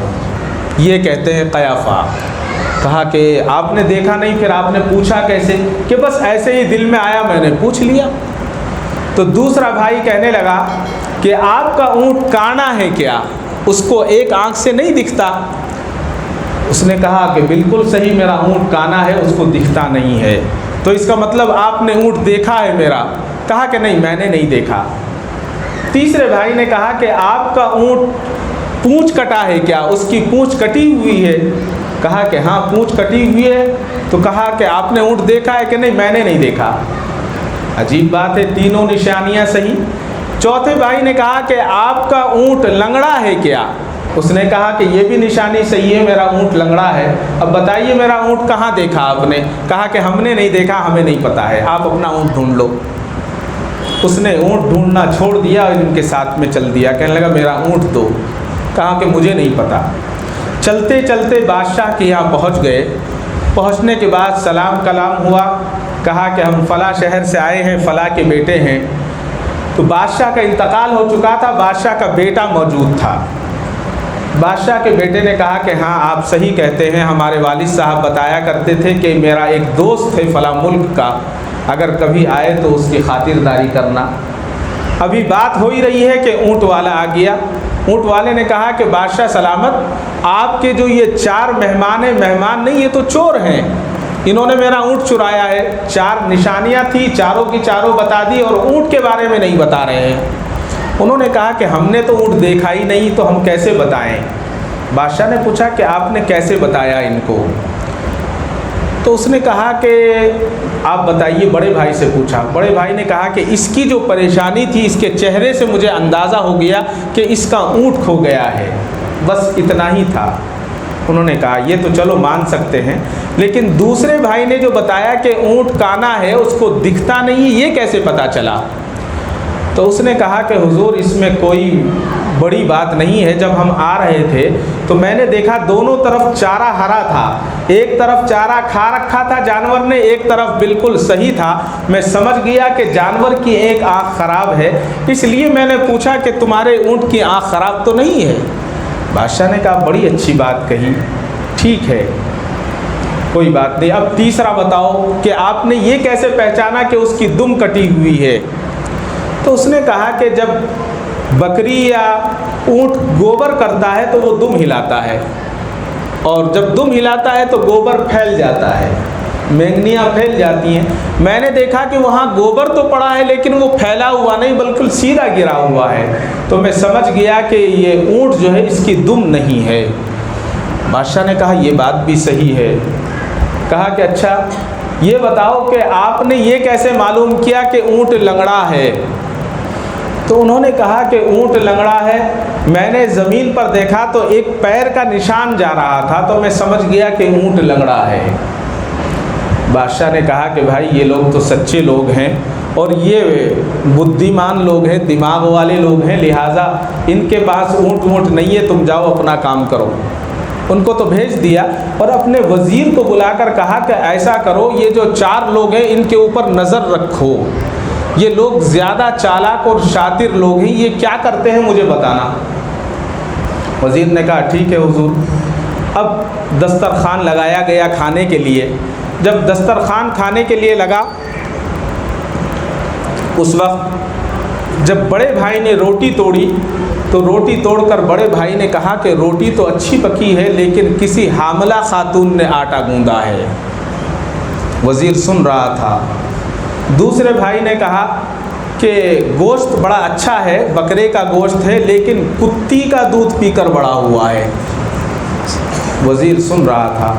یہ کہتے ہیں قیافہ۔ کہا کہ آپ نے دیکھا نہیں، پھر آپ نے پوچھا کیسے؟ کہ بس ایسے ہی دل میں آیا، میں نے پوچھ لیا۔ تو دوسرا بھائی کہنے لگا کہ آپ کا اونٹ کانا ہے کیا؟ اس کو ایک آنکھ سے نہیں دکھتا؟ اس نے کہا کہ بالکل صحیح، میرا اونٹ کانا ہے، اس کو دکھتا نہیں ہے۔ تو اس کا مطلب آپ نے اونٹ دیکھا ہے میرا؟ کہا کہ نہیں، میں نے نہیں دیکھا۔ تیسرے بھائی نے کہا کہ آپ کا اونٹ پونچھ کٹا ہے کیا؟ اس کی پونچھ کٹی ہوئی ہے؟ کہا کہ ہاں، پونچھ کٹی ہوئی ہے۔ تو کہا کہ آپ نے اونٹ دیکھا ہے؟ کہ نہیں، میں نے نہیں دیکھا۔ عجیب بات ہے، تینوں نشانیاں صحیح۔ چوتھے بھائی نے کہا کہ آپ کا اونٹ لنگڑا ہے کیا؟ اس نے کہا کہ یہ بھی نشانی صحیح ہے، میرا اونٹ لنگڑا ہے۔ اب بتائیے میرا اونٹ کہاں دیکھا آپ نے؟ کہا کہ ہم نے نہیں دیکھا، ہمیں نہیں پتا ہے، آپ اپنا اونٹ ڈھونڈ لو۔ اس نے اونٹ ڈھونڈنا چھوڑ دیا اور ان کے ساتھ میں چل دیا۔ کہنے لگا میرا اونٹ دو۔ کہا کہ مجھے نہیں پتا۔ چلتے چلتے بادشاہ کے یہاں پہنچ گئے۔ پہنچنے کے بعد سلام کلام ہوا، کہا کہ ہم فلاں شہر سے آئے ہیں، فلاں کے بیٹے ہیں۔ تو بادشاہ کا انتقال ہو چکا تھا، بادشاہ کا بیٹا موجود تھا۔ بادشاہ کے بیٹے نے کہا کہ ہاں آپ صحیح کہتے ہیں، ہمارے والد صاحب بتایا کرتے تھے کہ میرا ایک دوست ہے فلاں ملک کا، اگر کبھی آئے تو اس کی خاطرداری کرنا۔ ابھی بات ہو ہی رہی ہے کہ اونٹ والا آ گیا۔ اونٹ والے نے کہا کہ بادشاہ سلامت، آپ کے جو یہ 4 مہمان ہیں، مہمان نہیں یہ تو چور ہیں، انہوں نے میرا اونٹ چرایا ہے۔ 4 نشانیاں تھیں، چاروں کی چاروں بتا دی اور اونٹ کے بارے میں نہیں بتا رہے ہیں۔ انہوں نے کہا کہ ہم نے تو اونٹ دیکھا ہی نہیں، تو ہم کیسے بتائیں؟ بادشاہ نے پوچھا کہ آپ نے کیسے بتایا ان کو؟ تو اس نے کہا کہ آپ بتائیے، بڑے بھائی سے پوچھا۔ بڑے بھائی نے کہا کہ اس کی جو پریشانی تھی، اس کے چہرے سے مجھے اندازہ ہو گیا کہ اس کا اونٹ کھو گیا ہے، بس اتنا ہی تھا۔ انہوں نے کہا یہ تو چلو مان سکتے ہیں، لیکن دوسرے بھائی نے جو بتایا کہ اونٹ کانا ہے، اس کو دکھتا نہیں، یہ کیسے پتا چلا؟ تو اس نے کہا کہ حضور اس میں کوئی بڑی بات نہیں ہے، جب ہم آ رہے تھے تو میں نے دیکھا دونوں طرف چارہ ہرا تھا، ایک طرف چارہ کھا رکھا تھا جانور نے، ایک طرف بالکل صحیح تھا۔ میں سمجھ گیا کہ جانور کی ایک آنکھ خراب ہے، اس لیے میں نے پوچھا کہ تمہارے اونٹ کی آنکھ خراب تو نہیں ہے؟ بادشاہ نے کہا بڑی اچھی بات کہی، ٹھیک ہے کوئی بات نہیں، اب تیسرا بتاؤ کہ آپ نے یہ کیسے پہچانا کہ اس کی دم کٹی ہوئی ہے؟ تو اس نے کہا کہ جب بکری یا اونٹ گوبر کرتا ہے تو وہ دم ہلاتا ہے، اور جب دم ہلاتا ہے تو گوبر پھیل جاتا ہے، مینگنیاں پھیل جاتی ہیں۔ میں نے دیکھا کہ وہاں گوبر تو پڑا ہے لیکن وہ پھیلا ہوا نہیں، بلکہ سیدھا گرا ہوا ہے، تو میں سمجھ گیا کہ یہ اونٹ جو ہے اس کی دم نہیں ہے۔ بادشاہ نے کہا یہ بات بھی صحیح ہے۔ کہا کہ اچھا یہ بتاؤ کہ آپ نے یہ کیسے معلوم کیا کہ اونٹ لنگڑا ہے؟ تو انہوں نے کہا کہ اونٹ لنگڑا ہے، میں نے زمین پر دیکھا تو ایک پیر کا نشان جا رہا تھا، تو میں سمجھ گیا کہ اونٹ لنگڑا ہے۔ بادشاہ نے کہا کہ بھائی یہ لوگ تو سچے لوگ ہیں اور یہ بدھیمان لوگ ہیں، دماغ والے لوگ ہیں، لہٰذا ان کے پاس اونٹ نہیں ہے، تم جاؤ اپنا کام کرو۔ ان کو تو بھیج دیا اور اپنے وزیر کو بلا کر کہا کہ ایسا کرو، یہ جو 4 لوگ ہیں ان کے اوپر نظر رکھو، یہ لوگ زیادہ چالاک اور شاطر لوگ ہیں، یہ کیا کرتے ہیں مجھے بتانا۔ وزیر نے کہا ٹھیک ہے حضور۔ اب دسترخوان لگایا گیا کھانے کے لیے۔ جب دسترخوان کھانے کے لیے لگا، اس وقت جب بڑے بھائی نے روٹی توڑی تو روٹی توڑ کر بڑے بھائی نے کہا کہ روٹی تو اچھی پکی ہے لیکن کسی حاملہ خاتون نے آٹا گوندا ہے۔ وزیر سن رہا تھا۔ دوسرے بھائی نے کہا کہ گوشت بڑا اچھا ہے، بکرے کا گوشت ہے، لیکن کتی کا دودھ پی کر بڑا ہوا ہے۔ وزیر سن رہا تھا۔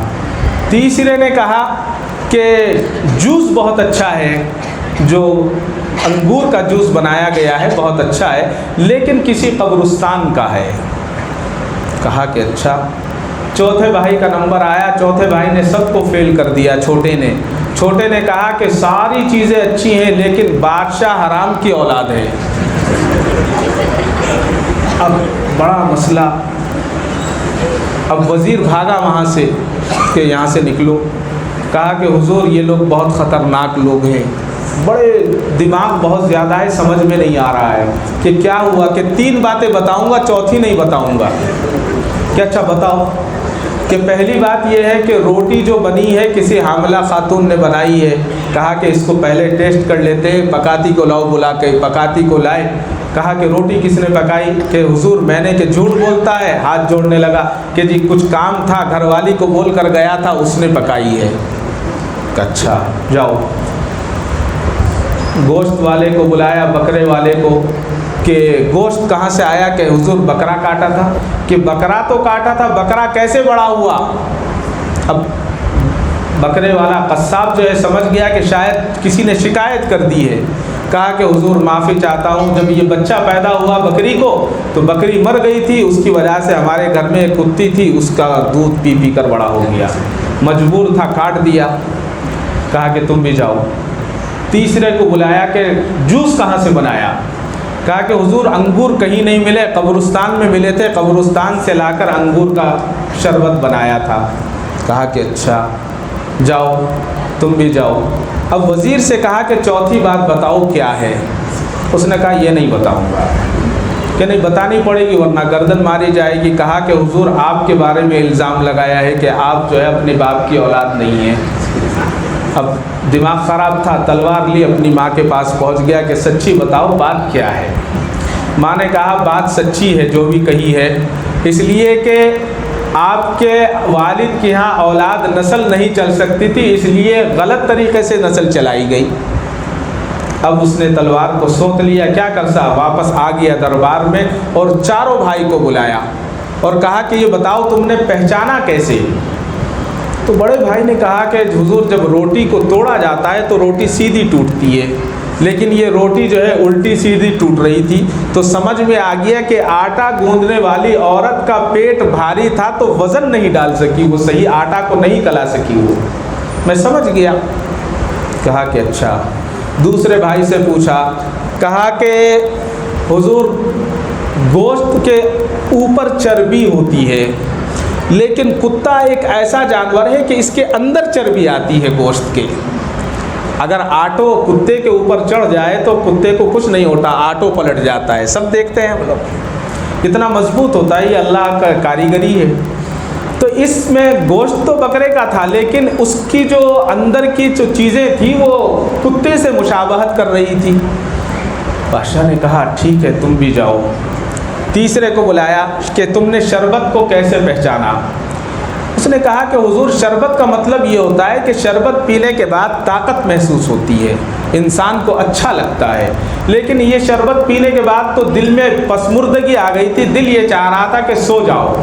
تیسرے نے کہا کہ جوس بہت اچھا ہے، جو انگور کا جوس بنایا گیا ہے بہت اچھا ہے، لیکن کسی قبرستان کا ہے۔ کہا کہ اچھا۔ چوتھے بھائی کا نمبر آیا، چوتھے بھائی نے سب کو فیل کر دیا۔ چھوٹے نے کہا کہ ساری چیزیں اچھی ہیں لیکن بادشاہ حرام کی اولاد ہے۔ اب بڑا مسئلہ۔ اب وزیر بھاگا وہاں سے کہ یہاں سے نکلو۔ کہا کہ حضور یہ لوگ بہت خطرناک لوگ ہیں، بڑے دماغ بہت زیادہ ہے، سمجھ میں نہیں آ رہا ہے کہ کیا ہوا، کہ 3 باتیں بتاؤں گا، چوتھی نہیں بتاؤں گا۔ کہ اچھا بتاؤ۔ کہ پہلی بات یہ ہے کہ روٹی جو بنی ہے کسی حاملہ خاتون نے بنائی ہے۔ کہا کہ اس کو پہلے ٹیسٹ کر لیتے ہیں، پکاتی کو لاؤ بلا کے۔ پکاتی کو لائے۔ کہا کہ روٹی کس نے پکائی؟ کہ حضور میں نے۔ کہ جھوٹ بولتا ہے؟ ہاتھ جوڑنے لگا کہ جی کچھ کام تھا، گھر والی کو بول کر گیا تھا، اس نے پکائی ہے۔ کہ اچھا جاؤ۔ گوشت والے کو بلایا، بکرے والے کو، کہ گوشت کہاں سے آیا؟ کہ حضور بکرا کاٹا تھا۔ کہ بکرا تو کاٹا تھا، بکرا کیسے بڑا ہوا؟ اب بکرے والا قصاب جو ہے سمجھ گیا کہ شاید کسی نے شکایت کر دی ہے۔ کہا کہ حضور معافی چاہتا ہوں، جب یہ بچہ پیدا ہوا بکری کو تو بکری مر گئی تھی، اس کی وجہ سے ہمارے گھر میں ایک کتی تھی، اس کا دودھ پی پی کر بڑا ہو گیا، مجبور تھا کاٹ دیا۔ کہا کہ تم بھی جاؤ۔ تیسرے کو بلایا کہ جوس کہاں سے بنایا؟ کہا کہ حضور انگور کہیں نہیں ملے، قبرستان میں ملے تھے، قبرستان سے لا کر انگور کا شربت بنایا تھا۔ کہا کہ اچھا جاؤ، تم بھی جاؤ۔ اب وزیر سے کہا کہ چوتھی بات بتاؤ کیا ہے؟ اس نے کہا یہ نہیں بتاؤں گا۔ کہ نہیں بتانی پڑے گی ورنہ گردن ماری جائے گی. کہا کہ حضور آپ کے بارے میں الزام لگایا ہے کہ آپ جو ہے اپنے باپ کی اولاد نہیں ہیں. اب دماغ خراب تھا, تلوار لی اپنی ماں کے پاس پہنچ گیا کہ سچی بتاؤ بات کیا ہے. ماں نے کہا بات سچی ہے جو بھی کہی ہے, اس لیے کہ آپ کے والد کے یہاں اولاد نسل نہیں چل سکتی تھی, اس لیے غلط طریقے سے نسل چلائی گئی. اب اس نے تلوار کو سونت لیا, کیا کرسا, واپس آ گیا دربار میں اور چاروں بھائی کو بلایا اور کہا کہ یہ بتاؤ تم نے پہچانا کیسے. تو بڑے بھائی نے کہا کہ حضور جب روٹی کو توڑا جاتا ہے تو روٹی سیدھی ٹوٹتی ہے, لیکن یہ روٹی جو ہے الٹی سیدھی ٹوٹ رہی تھی, تو سمجھ میں آ گیا کہ آٹا گوندنے والی عورت کا پیٹ بھاری تھا تو وزن نہیں ڈال سکی, وہ صحیح آٹا کو نہیں کلا سکی, وہ میں سمجھ گیا. کہا کہ اچھا. دوسرے بھائی سے پوچھا, کہا کہ حضور گوشت کے اوپر چربی ہوتی ہے, لیکن کتا ایک ایسا جانور ہے کہ اس کے اندر چربی آتی ہے گوشت کے. اگر آٹو کتے کے اوپر چڑھ جائے تو کتے کو کچھ نہیں ہوتا, آٹو پلٹ جاتا ہے, سب دیکھتے ہیں ہم لوگ, اتنا مضبوط ہوتا ہے, یہ اللہ کا کاریگری ہے. تو اس میں گوشت تو بکرے کا تھا, لیکن اس کی جو اندر کی جو چیزیں تھیں وہ کتے سے مشابہت کر رہی تھی. بادشاہ نے کہا ٹھیک ہے تم بھی جاؤ. تیسرے کو بلایا کہ تم نے شربت کو کیسے پہچانا. اس نے کہا کہ حضور شربت کا مطلب یہ ہوتا ہے کہ شربت پینے کے بعد طاقت محسوس ہوتی ہے, انسان کو اچھا لگتا ہے, لیکن یہ شربت پینے کے بعد تو دل میں پسمردگی آ گئی تھی, دل یہ چاہ رہا تھا کہ سو جاؤ,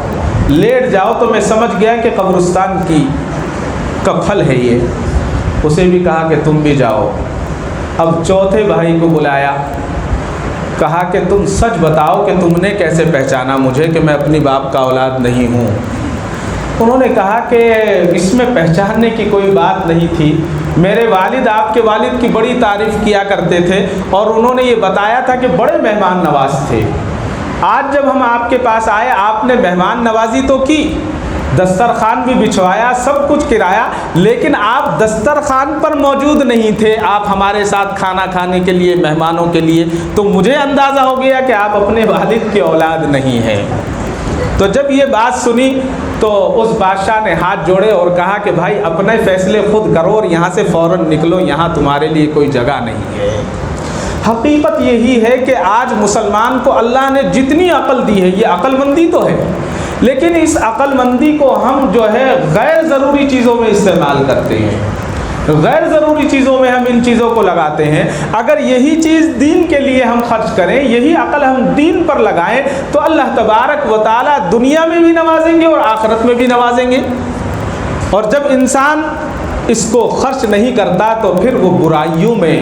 لیٹ جاؤ. تو میں سمجھ گیا کہ قبرستان کا پھل ہے یہ. اسے بھی کہا کہ تم بھی جاؤ. اب چوتھے بھائی کو بلایا, کہا کہ تم سچ بتاؤ کہ تم نے کیسے پہچانا مجھے کہ میں اپنی باپ کا اولاد نہیں ہوں. انہوں نے کہا کہ اس میں پہچاننے کی کوئی بات نہیں تھی, میرے والد آپ کے والد کی بڑی تعریف کیا کرتے تھے اور انہوں نے یہ بتایا تھا کہ بڑے مہمان نواز تھے. آج جب ہم آپ کے پاس آئے آپ نے مہمان نوازی تو کی, دسترخوان بھی بچھوایا, سب کچھ کرایا, لیکن آپ دسترخوان پر موجود نہیں تھے, آپ ہمارے ساتھ کھانا کھانے کے لیے مہمانوں کے لیے. تو مجھے اندازہ ہو گیا کہ آپ اپنے والد کی اولاد نہیں ہیں. تو جب یہ بات سنی تو اس بادشاہ نے ہاتھ جوڑے اور کہا کہ بھائی اپنے فیصلے خود کرو اور یہاں سے فوراً نکلو, یہاں تمہارے لیے کوئی جگہ نہیں ہے. حقیقت یہی ہے کہ آج مسلمان کو اللہ نے جتنی عقل دی ہے, یہ عقل مندی تو ہے, لیکن اس عقل مندی کو ہم جو ہے غیر ضروری چیزوں میں استعمال کرتے ہیں, غیر ضروری چیزوں میں ہم ان چیزوں کو لگاتے ہیں. اگر یہی چیز دین کے لیے ہم خرچ کریں, یہی عقل ہم دین پر لگائیں, تو اللہ تبارک و تعالیٰ دنیا میں بھی نوازیں گے اور آخرت میں بھی نوازیں گے. اور جب انسان اس کو خرچ نہیں کرتا تو پھر وہ برائیوں میں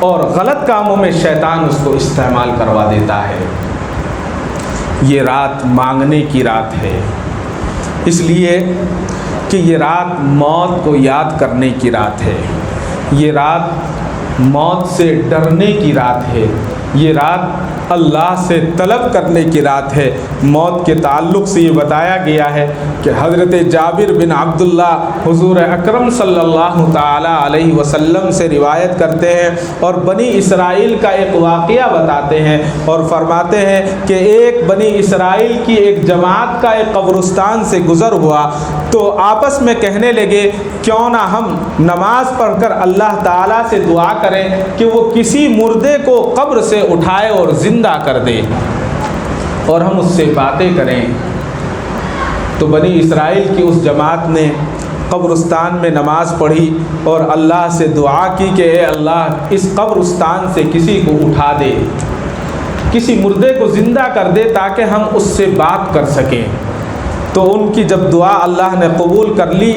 اور غلط کاموں میں شیطان اس کو استعمال کروا دیتا ہے. یہ رات مانگنے کی رات ہے, اس لیے کہ یہ رات موت کو یاد کرنے کی رات ہے, یہ رات موت سے ڈرنے کی رات ہے, یہ رات اللہ سے طلب کرنے کی رات ہے. موت کے تعلق سے یہ بتایا گیا ہے کہ حضرت جابر بن عبداللہ حضور اکرم صلی اللہ تعالیٰ علیہ وسلم سے روایت کرتے ہیں اور بنی اسرائیل کا ایک واقعہ بتاتے ہیں اور فرماتے ہیں کہ ایک بنی اسرائیل کی ایک جماعت کا ایک قبرستان سے گزر ہوا تو آپس میں کہنے لگے کیوں نہ ہم نماز پڑھ کر اللہ تعالیٰ سے دعا کریں کہ وہ کسی مردے کو قبر سے اٹھائے اور زندہ کر دے اور ہم اس سے باتیں کریں. تو بنی اسرائیل کی اس جماعت نے قبرستان میں نماز پڑھی اور اللہ سے دعا کی کہ اے اللہ اس قبرستان سے کسی کو اٹھا دے, کسی مردے کو زندہ کر دے تاکہ ہم اس سے بات کر سکیں. تو ان کی جب دعا اللہ نے قبول کر لی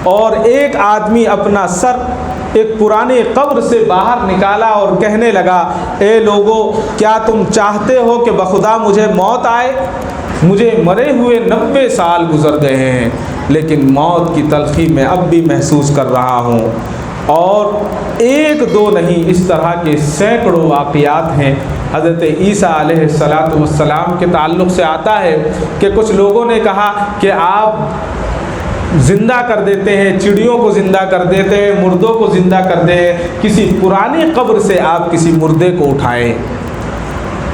اور ایک آدمی اپنا سر ایک پرانی قبر سے باہر نکالا اور کہنے لگا اے لوگو کیا تم چاہتے ہو کہ بخدا مجھے موت آئے؟ مجھے مرے ہوئے 90 سال گزر گئے ہیں لیکن موت کی تلخی میں اب بھی محسوس کر رہا ہوں. اور ایک دو نہیں, اس طرح کے سینکڑوں واقعات ہیں. حضرت عیسیٰ علیہ السلام کے تعلق سے آتا ہے کہ کچھ لوگوں نے کہا کہ آپ زندہ کر دیتے ہیں, چڑیوں کو زندہ کر دیتے ہیں, مردوں کو زندہ کر دیں, کسی پرانی قبر سے آپ کسی مردے کو اٹھائیں.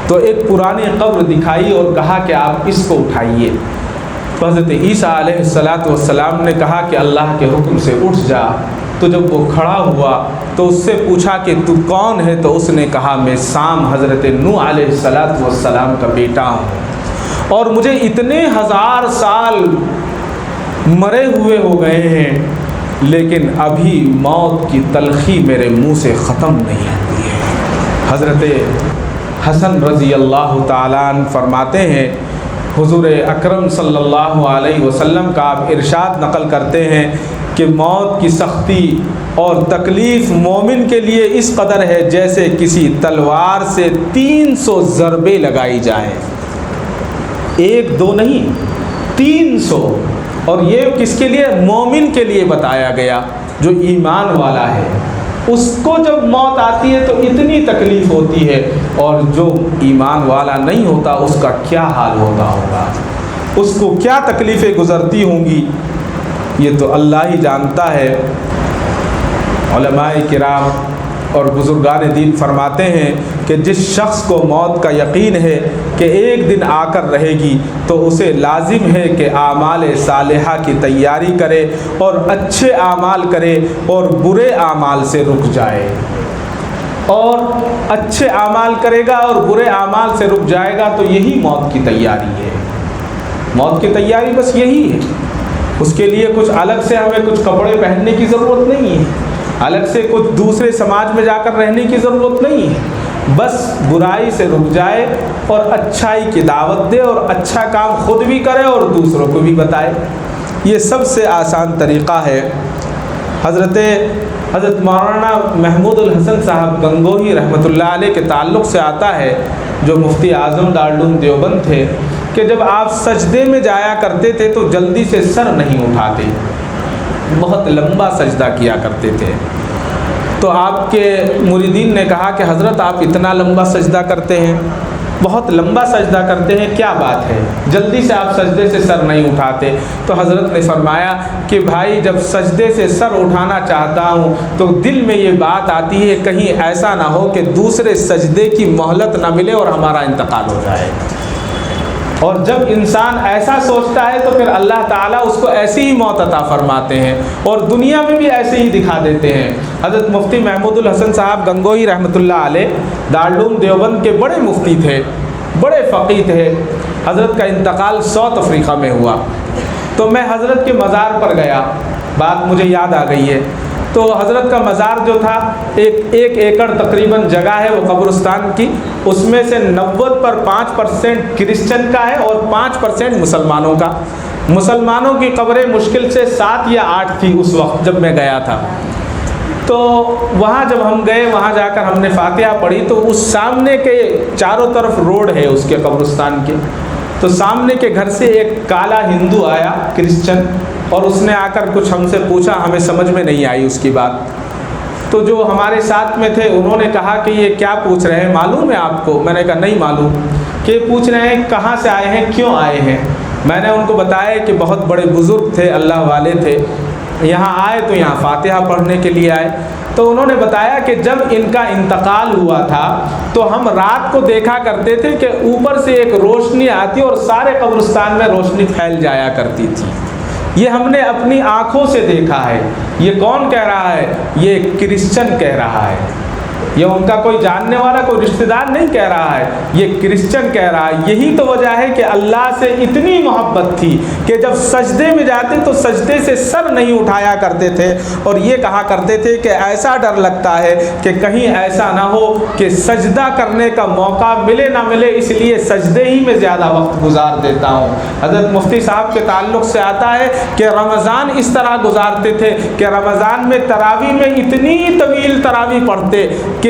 تو ایک پرانی قبر دکھائی اور کہا کہ آپ اس کو اٹھائیے۔ تو حضرت عیسیٰ علیہ السلام نے کہا کہ اللہ کے حکم سے اٹھ جا۔ تو جب وہ کھڑا ہوا تو اس سے پوچھا کہ تو کون ہے؟ تو اس نے کہا میں سام حضرت نوح علیہ السلام کا بیٹا ہوں، اور مجھے اتنے 1000 سال مرے ہوئے ہو گئے ہیں لیکن ابھی موت کی تلخی میرے منہ سے ختم نہیں ہوئی ہے۔ حضرت حسن رضی اللہ تعالیٰ عنہ فرماتے ہیں حضور اکرم صلی اللہ علیہ وسلم کا آپ ارشاد نقل کرتے ہیں کہ موت کی سختی اور تکلیف مومن کے لیے اس قدر ہے جیسے کسی تلوار سے 300 ضربیں لگائی جائیں، 1 2 نہیں 300۔ اور یہ کس کے لیے؟ مومن کے لیے بتایا گیا جو ایمان والا ہے، اس کو جب موت آتی ہے تو اتنی تکلیف ہوتی ہے، اور جو ایمان والا نہیں ہوتا اس کا کیا حال ہوتا ہوگا، اس کو کیا تکلیفیں گزرتی ہوں گی، یہ تو اللہ ہی جانتا ہے۔ علماء کرام اور بزرگان دین فرماتے ہیں کہ جس شخص کو موت کا یقین ہے کہ ایک دن آ کر رہے گی تو اسے لازم ہے کہ اعمال صالحہ کی تیاری کرے اور اچھے اعمال کرے اور برے اعمال سے رک جائے، اور اچھے اعمال کرے گا اور برے اعمال سے رک جائے گا تو یہی موت کی تیاری ہے۔ موت کی تیاری بس یہی ہے، اس کے لیے کچھ الگ سے ہمیں کچھ کپڑے پہننے کی ضرورت نہیں ہے، الگ سے کچھ دوسرے سماج میں جا کر رہنے کی ضرورت نہیں ہے، بس برائی سے رک جائے اور اچھائی کی دعوت دے اور اچھا کام خود بھی کرے اور دوسروں کو بھی بتائے، یہ سب سے آسان طریقہ ہے۔ حضرت مولانا محمود الحسن صاحب گنگوہی رحمۃ اللہ علیہ کے تعلق سے آتا ہے، جو مفتی اعظم دارالعلوم دیوبند تھے، کہ جب آپ سجدے میں جایا کرتے تھے تو جلدی سے سر نہیں اٹھاتے، بہت لمبا سجدہ کیا کرتے تھے۔ تو آپ کے مریدین نے کہا کہ حضرت آپ اتنا لمبا سجدہ کرتے ہیں، بہت لمبا سجدہ کرتے ہیں، کیا بات ہے، جلدی سے آپ سجدے سے سر نہیں اٹھاتے؟ تو حضرت نے فرمایا کہ بھائی جب سجدے سے سر اٹھانا چاہتا ہوں تو دل میں یہ بات آتی ہے کہیں ایسا نہ ہو کہ دوسرے سجدے کی مہلت نہ ملے اور ہمارا انتقال ہو جائے، اور جب انسان ایسا سوچتا ہے تو پھر اللہ تعالیٰ اس کو ایسی ہی موت عطا فرماتے ہیں اور دنیا میں بھی ایسے ہی دکھا دیتے ہیں۔ حضرت مفتی محمود الحسن صاحب گنگوہی رحمۃ اللہ علیہ دارالعلوم دیوبند کے بڑے مفتی تھے، بڑے فقیہ تھے۔ حضرت کا انتقال ساؤتھ افریقہ میں ہوا، تو میں حضرت کے مزار پر گیا، بات مجھے یاد آ گئی ہے۔ تو حضرت کا مزار جو تھا ایک ایکڑ تقریباً جگہ ہے وہ قبرستان کی، اس میں سے 90 پر 5% کرسچن کا ہے اور 5% مسلمانوں کا۔ مسلمانوں کی قبریں مشکل سے 7 یا 8 تھی اس وقت جب میں گیا تھا۔ تو وہاں جب ہم گئے، وہاں جا کر ہم نے فاتحہ پڑھی تو اس سامنے کے چاروں طرف روڈ ہے اس کے قبرستان کے، تو سامنے کے گھر سے ایک کالا ہندو آیا کرسچن، اور اس نے آ کر کچھ ہم سے پوچھا، ہمیں سمجھ میں نہیں آئی اس کی بات۔ تو جو ہمارے ساتھ میں تھے انہوں نے کہا کہ یہ کیا پوچھ رہے ہیں، معلوم ہے آپ کو؟ میں نے کہا نہیں معلوم۔ کہ پوچھ رہے ہیں کہاں سے آئے ہیں، کیوں آئے ہیں؟ میں نے ان کو بتایا کہ بہت بڑے بزرگ تھے، اللہ والے تھے، یہاں آئے تو یہاں فاتحہ پڑھنے کے لیے آئے۔ تو انہوں نے بتایا کہ جب ان کا انتقال ہوا تھا تو ہم رات کو دیکھا کرتے تھے کہ اوپر سے ایک روشنی آتی اور سارے قبرستان میں روشنی پھیل جایا کرتی تھی، یہ ہم نے اپنی آنکھوں سے دیکھا ہے۔ یہ کون کہہ رہا ہے؟ یہ کرسچن کہہ رہا ہے، یہ ان کا کوئی جاننے والا کوئی رشتہ دار نہیں کہہ رہا ہے، یہ کرسچن کہہ رہا ہے۔ یہی تو وجہ ہے کہ اللہ سے اتنی محبت تھی کہ جب سجدے میں جاتے تو سجدے سے سر نہیں اٹھایا کرتے تھے، اور یہ کہا کرتے تھے کہ ایسا ڈر لگتا ہے کہ کہیں ایسا نہ ہو کہ سجدہ کرنے کا موقع ملے نہ ملے، اس لیے سجدے ہی میں زیادہ وقت گزار دیتا ہوں۔ حضرت مفتی صاحب کے تعلق سے آتا ہے کہ رمضان اس طرح گزارتے تھے کہ رمضان میں تراویح میں اتنی طویل تراویح پڑھتے کہ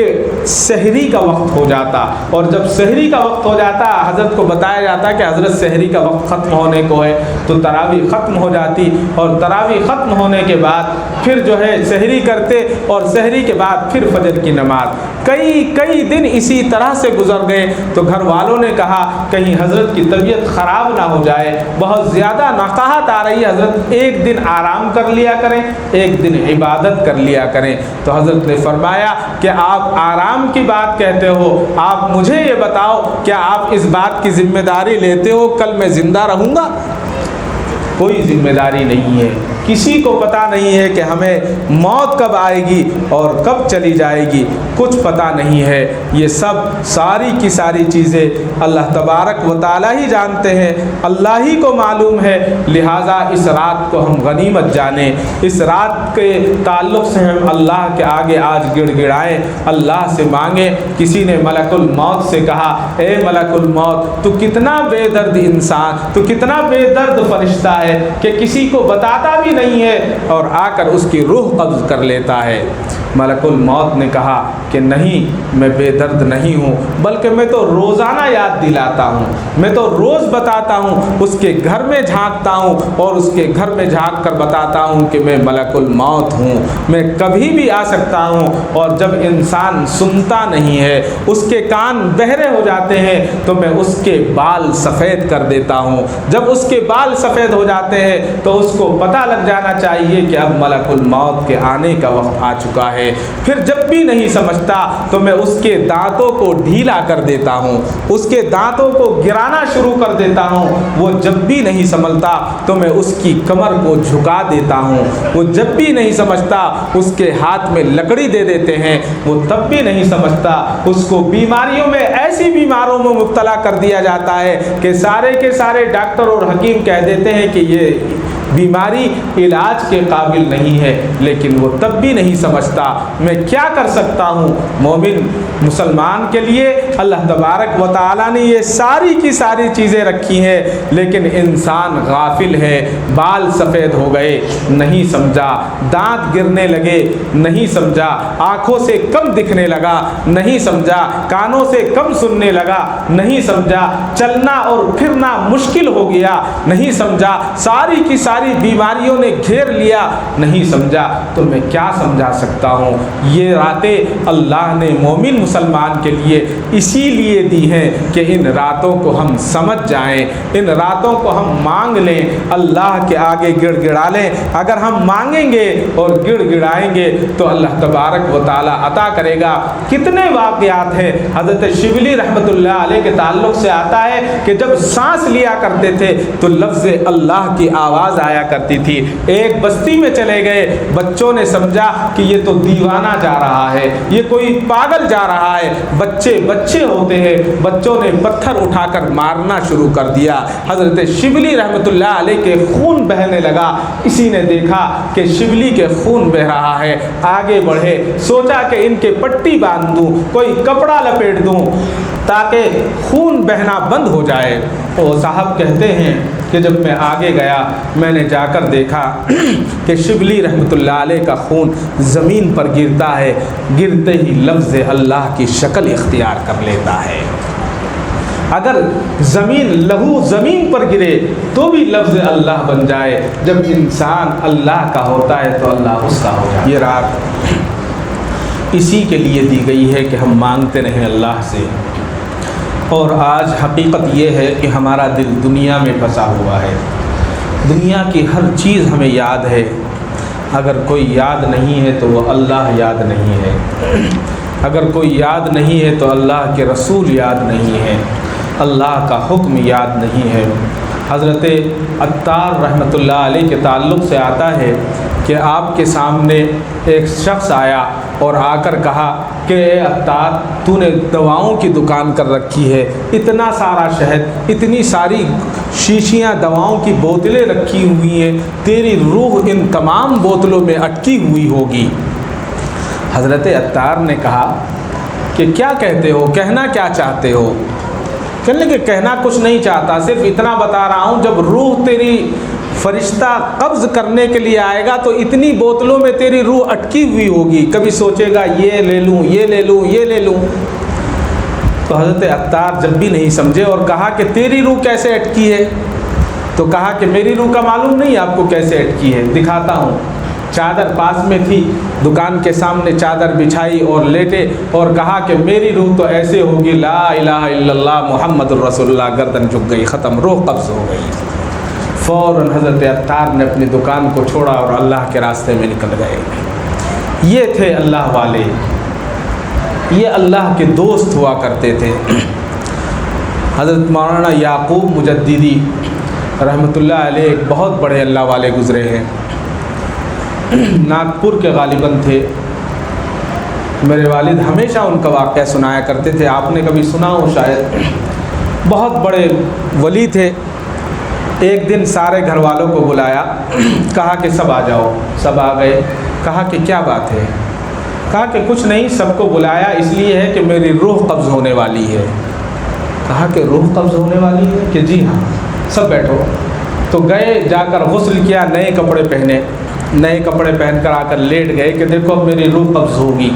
سحری کا وقت ہو جاتا، اور جب سحری کا وقت ہو جاتا حضرت کو بتایا جاتا کہ حضرت سحری کا وقت ختم ہونے کو ہے، تو تراویح ختم ہو جاتی، اور تراویح ختم ہونے کے بعد پھر جو ہے سحری کرتے، اور سحری کے بعد پھر فجر کی نماز۔ کئی دن اسی طرح سے گزر گئے۔ تو گھر والوں نے کہا کہیں حضرت کی طبیعت خراب نہ ہو جائے، بہت زیادہ نقاہت آ رہی ہے، حضرت ایک دن آرام کر لیا کریں، ایک دن عبادت کر لیا کریں۔ تو حضرت نے فرمایا کہ آپ آرام کی بات کہتے ہو، آپ مجھے یہ بتاؤ کیا آپ اس بات کی ذمہ داری لیتے ہو کل میں زندہ رہوں گا؟ کوئی ذمہ داری نہیں ہے، کسی کو پتہ نہیں ہے کہ ہمیں موت کب آئے گی اور کب چلی جائے گی، کچھ پتہ نہیں ہے۔ یہ سب ساری کی ساری چیزیں اللہ تبارک و تعالیٰ ہی جانتے ہیں، اللہ ہی کو معلوم ہے، لہٰذا اس رات کو ہم غنیمت جانیں، اس رات کے تعلق سے ہم اللہ کے آگے آج گڑ گڑائیں، اللہ سے مانگیں۔ کسی نے ملک الموت سے کہا، اے ملک الموت، تو کتنا بے درد انسان، تو کتنا بے درد فرشتہ ہے کہ کسی کو بتاتا بھی نہیں ہے اور آ کر اس کی روح قبض کر لیتا ہے۔ ملک الموت نے کہا کہ نہیں، میں بے درد نہیں ہوں، بلکہ میں تو روزانہ یاد دلاتا ہوں، میں تو روز بتاتا ہوں، اس کے گھر میں جھانکتا ہوں اور اس کے گھر میں جھانک کر بتاتا ہوں کہ میں ملک الموت ہوں، میں کبھی بھی آ سکتا ہوں۔ اور جب انسان سنتا نہیں ہے، اس کے کان بہرے ہو جاتے ہیں، تو میں اس کے بال سفید کر دیتا ہوں۔ جب اس کے بال سفید ہو جاتے ہیں تو اس کو پتہ لگ جانا چاہیے کہ اب ملک الموت کے آنے کا وقت آ چکا ہے۔ پھر جب بھی نہیں سمجھتا تو میں اس کے دانتوں کو ڈھیلا کر دیتا ہوں، اس کے دانتوں کو گرانا شروع کر دیتا ہوں۔ وہ جب بھی نہیں سنبھلتا تو میں اس کی کمر کو جھکا دیتا ہوں، وہ جب بھی نہیں سمجھتا اس کے ہاتھ میں لکڑی دے دیتے ہیں، وہ تب بھی نہیں سمجھتا اس کو بیماریوں میں، ایسی بیماروں میں مبتلا کر دیا جاتا ہے کہ سارے کے سارے ڈاکٹر اور حکیم کہہ دیتے ہیں کہ یہ بیماری علاج کے قابل نہیں ہے، لیکن وہ تب بھی نہیں سمجھتا میں کیا کر سکتا ہوں۔ مومن مسلمان کے لیے اللہ تبارک و تعالیٰ نے یہ ساری کی ساری چیزیں رکھی ہیں، لیکن انسان غافل ہے۔ بال سفید ہو گئے، نہیں سمجھا، دانت گرنے لگے، نہیں سمجھا، آنکھوں سے کم دکھنے لگا، نہیں سمجھا، کانوں سے کم سننے لگا، نہیں سمجھا، چلنا اور پھرنا مشکل ہو گیا، نہیں سمجھا، ساری کی ساری بیماریوں نے گھیر لیا، نہیں سمجھا، تو میں کیا سمجھا سکتا ہوں۔ یہ راتیں اللہ نے مومن مسلمان کے لیے اسی لیے دی ہیں کہ ان راتوں کو ہم سمجھ جائیں، ان راتوں کو ہم مانگ لیں، اللہ کے آگے گڑ گڑا لیں۔ اگر ہم مانگیں گے اور گڑ گڑائیں گے تو اللہ تبارک و تعالیٰ عطا کرے گا۔ کتنے واقعات ہیں، حضرت شبلی رحمۃ اللہ علیہ کے تعلق سے آتا ہے کہ جب سانس لیا کرتے تھے تو لفظ اللہ کی آواز آیا کرتی تھی۔ ایک بستی میں چلے گئے، بچوں نے سمجھا کہ یہ تو دیوانہ جا رہا ہے، یہ کوئی پاگل جا رہا ہے۔ بچے ہوتے ہیں، بچوں نے پتھر اٹھا کر مارنا شروع کر دیا۔ حضرت شبلی رحمۃ اللہ علیہ کے خون بہنے لگا۔ اسی نے دیکھا کہ شبلی کے خون بہ رہا ہے، آگے بڑھے، سوچا کہ ان کے پٹی باندھ دوں، کوئی کپڑا لپیٹ دوں تاکہ خون بہنا بند ہو جائے۔ وہ صاحب کہتے ہیں کہ جب میں آگے گیا، میں نے جا کر دیکھا کہ شبلی رحمۃ اللہ علیہ کا خون زمین پر گرتا ہے، گرتے ہی لفظ اللہ کی شکل اختیار کر لیتا ہے۔ اگر لہو زمین پر گرے تو بھی لفظ اللہ بن جائے، جب انسان اللہ کا ہوتا ہے تو اللہ اس کا ہو جائے۔ یہ رات اسی کے لیے دی گئی ہے کہ ہم مانگتے رہیں اللہ سے۔ اور آج حقیقت یہ ہے کہ ہمارا دل دنیا میں پھنسا ہوا ہے، دنیا کی ہر چیز ہمیں یاد ہے، اگر کوئی یاد نہیں ہے تو وہ اللہ یاد نہیں ہے، اگر کوئی یاد نہیں ہے تو اللہ کے رسول یاد نہیں ہے، اللہ کا حکم یاد نہیں ہے۔ حضرت عطار رحمۃ اللہ علیہ کے تعلق سے آتا ہے کہ آپ کے سامنے ایک شخص آیا اور آ کر کہا کہ اے عطار، تو نے دواؤں کی دکان کر رکھی ہے، اتنا سارا شہد، اتنی ساری شیشیاں دواؤں کی بوتلیں رکھی ہوئی ہیں، تیری روح ان تمام بوتلوں میں اٹکی ہوئی ہوگی۔ حضرت عطار نے کہا کہ کیا کہتے ہو، کہنا کیا چاہتے ہو؟ کہنے لگے کہنا کچھ نہیں چاہتا، صرف اتنا بتا رہا ہوں، جب روح تیری فرشتہ قبض کرنے کے لیے آئے گا تو اتنی بوتلوں میں تیری روح اٹکی ہوئی ہوگی، کبھی سوچے گا یہ لے لوں، یہ لے لوں، یہ لے لوں۔ تو حضرت عطار جب بھی نہیں سمجھے اور کہا کہ تیری روح کیسے اٹکی ہے؟ تو کہا کہ میری روح کا معلوم نہیں آپ کو کیسے اٹکی ہے، دکھاتا ہوں۔ چادر پاس میں تھی، دکان کے سامنے چادر بچھائی اور لیٹے اور کہا کہ میری روح تو ایسے ہوگی، لا الہ الا اللہ محمد الرسول اللہ، گردن جھک گئی، ختم، روح قبض ہو گئی۔ فوراً حضرت عطار نے اپنی دکان کو چھوڑا اور اللہ کے راستے میں نکل گئے۔ یہ تھے اللہ والے، یہ اللہ کے دوست ہوا کرتے تھے۔ حضرت مولانا یعقوب مجددی رحمۃ اللہ علیہ ایک بہت بڑے اللہ والے گزرے ہیں، ناگپور کے غالباً تھے۔ میرے والد ہمیشہ ان کا واقعہ سنایا کرتے تھے، آپ نے کبھی سنا ہو شاید۔ بہت بڑے ولی تھے۔ ایک دن سارے گھر والوں کو بلایا، کہا کہ سب آ جاؤ۔ سب آ گئے۔ کہا کہ کیا بات ہے؟ کہا کہ کچھ نہیں، سب کو بلایا اس لیے ہے کہ میری روح قبض ہونے والی ہے۔ کہا کہ روح قبض ہونے والی ہے؟ کہ جی ہاں۔ سب بیٹھو۔ تو گئے، جا کر غسل کیا، نئے کپڑے پہنے، نئے کپڑے پہن کر آ کر لیٹ گئے کہ دیکھو اب میری روح قبض ہوگی۔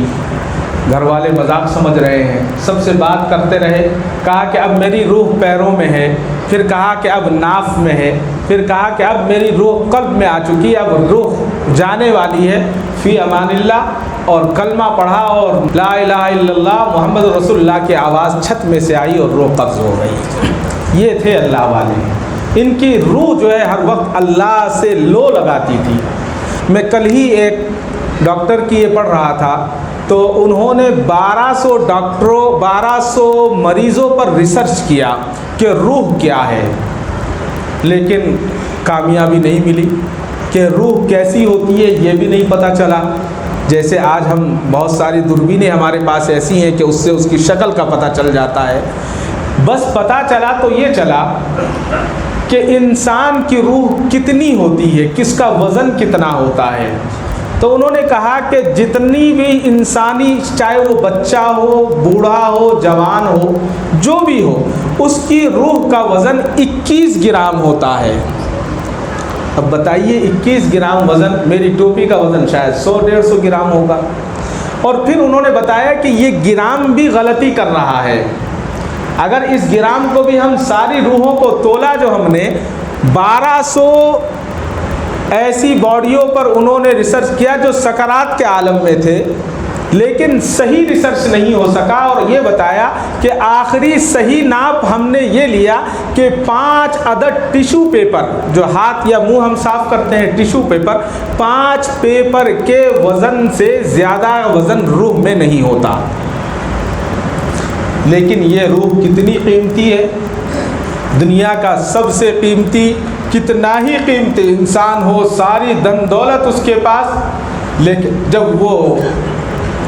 گھر والے مذاق سمجھ رہے ہیں، سب سے بات کرتے رہے۔ کہا کہ اب میری روح پیروں میں ہے، پھر کہا کہ اب ناف میں ہے، پھر کہا کہ اب میری روح قلب میں آ چکی ہے، اب روح جانے والی ہے۔ فی امان اللہ، اور کلمہ پڑھا اور لا الہ الا اللہ محمد رسول اللہ کی آواز چھت میں سے آئی اور روح قبض ہو گئی۔ یہ تھے اللہ والے، ان کی روح جو ہے ہر وقت اللہ سے لو لگاتی تھی۔ میں کل ہی ایک ڈاکٹر کی یہ پڑھ رہا تھا، تو انہوں نے 1200 مریضوں پر ریسرچ کیا کہ روح کیا ہے، لیکن کامیابی نہیں ملی۔ کہ روح کیسی ہوتی ہے یہ بھی نہیں پتہ چلا۔ جیسے آج ہم بہت ساری دوربینیں ہمارے پاس ایسی ہیں کہ اس سے اس کی شکل کا پتہ چل جاتا ہے۔ بس پتہ چلا تو یہ چلا کہ انسان کی روح کتنی ہوتی ہے، کس کا وزن کتنا ہوتا ہے۔ تو انہوں نے کہا کہ جتنی بھی انسانی، چاہے وہ بچہ ہو، بوڑھا ہو، جوان ہو، جو بھی ہو، اس کی روح کا وزن 21 گرام ہوتا ہے۔ اب بتائیے 21 گرام وزن، میری ٹوپی کا وزن شاید 100-150 گرام ہوگا۔ اور پھر انہوں نے بتایا کہ یہ گرام بھی غلطی کر رہا ہے۔ اگر اس گرام کو بھی ہم ساری روحوں کو تولا، جو ہم نے 1200 ایسی باڈیوں پر انہوں نے ریسرچ کیا جو سکرات کے عالم میں تھے، لیکن صحیح ریسرچ نہیں ہو سکا، اور یہ بتایا کہ آخری صحیح ناپ ہم نے یہ لیا کہ 5 عدد ٹیشو پیپر، جو ہاتھ یا منہ ہم صاف کرتے ہیں ٹیشو پیپر، 5 پیپر کے وزن سے زیادہ وزن روح میں نہیں ہوتا۔ لیکن یہ روح کتنی قیمتی ہے، دنیا کا سب سے قیمتی، کتنا ہی قیمتی انسان ہو، ساری دن دولت اس کے پاس، لیکن جب وہ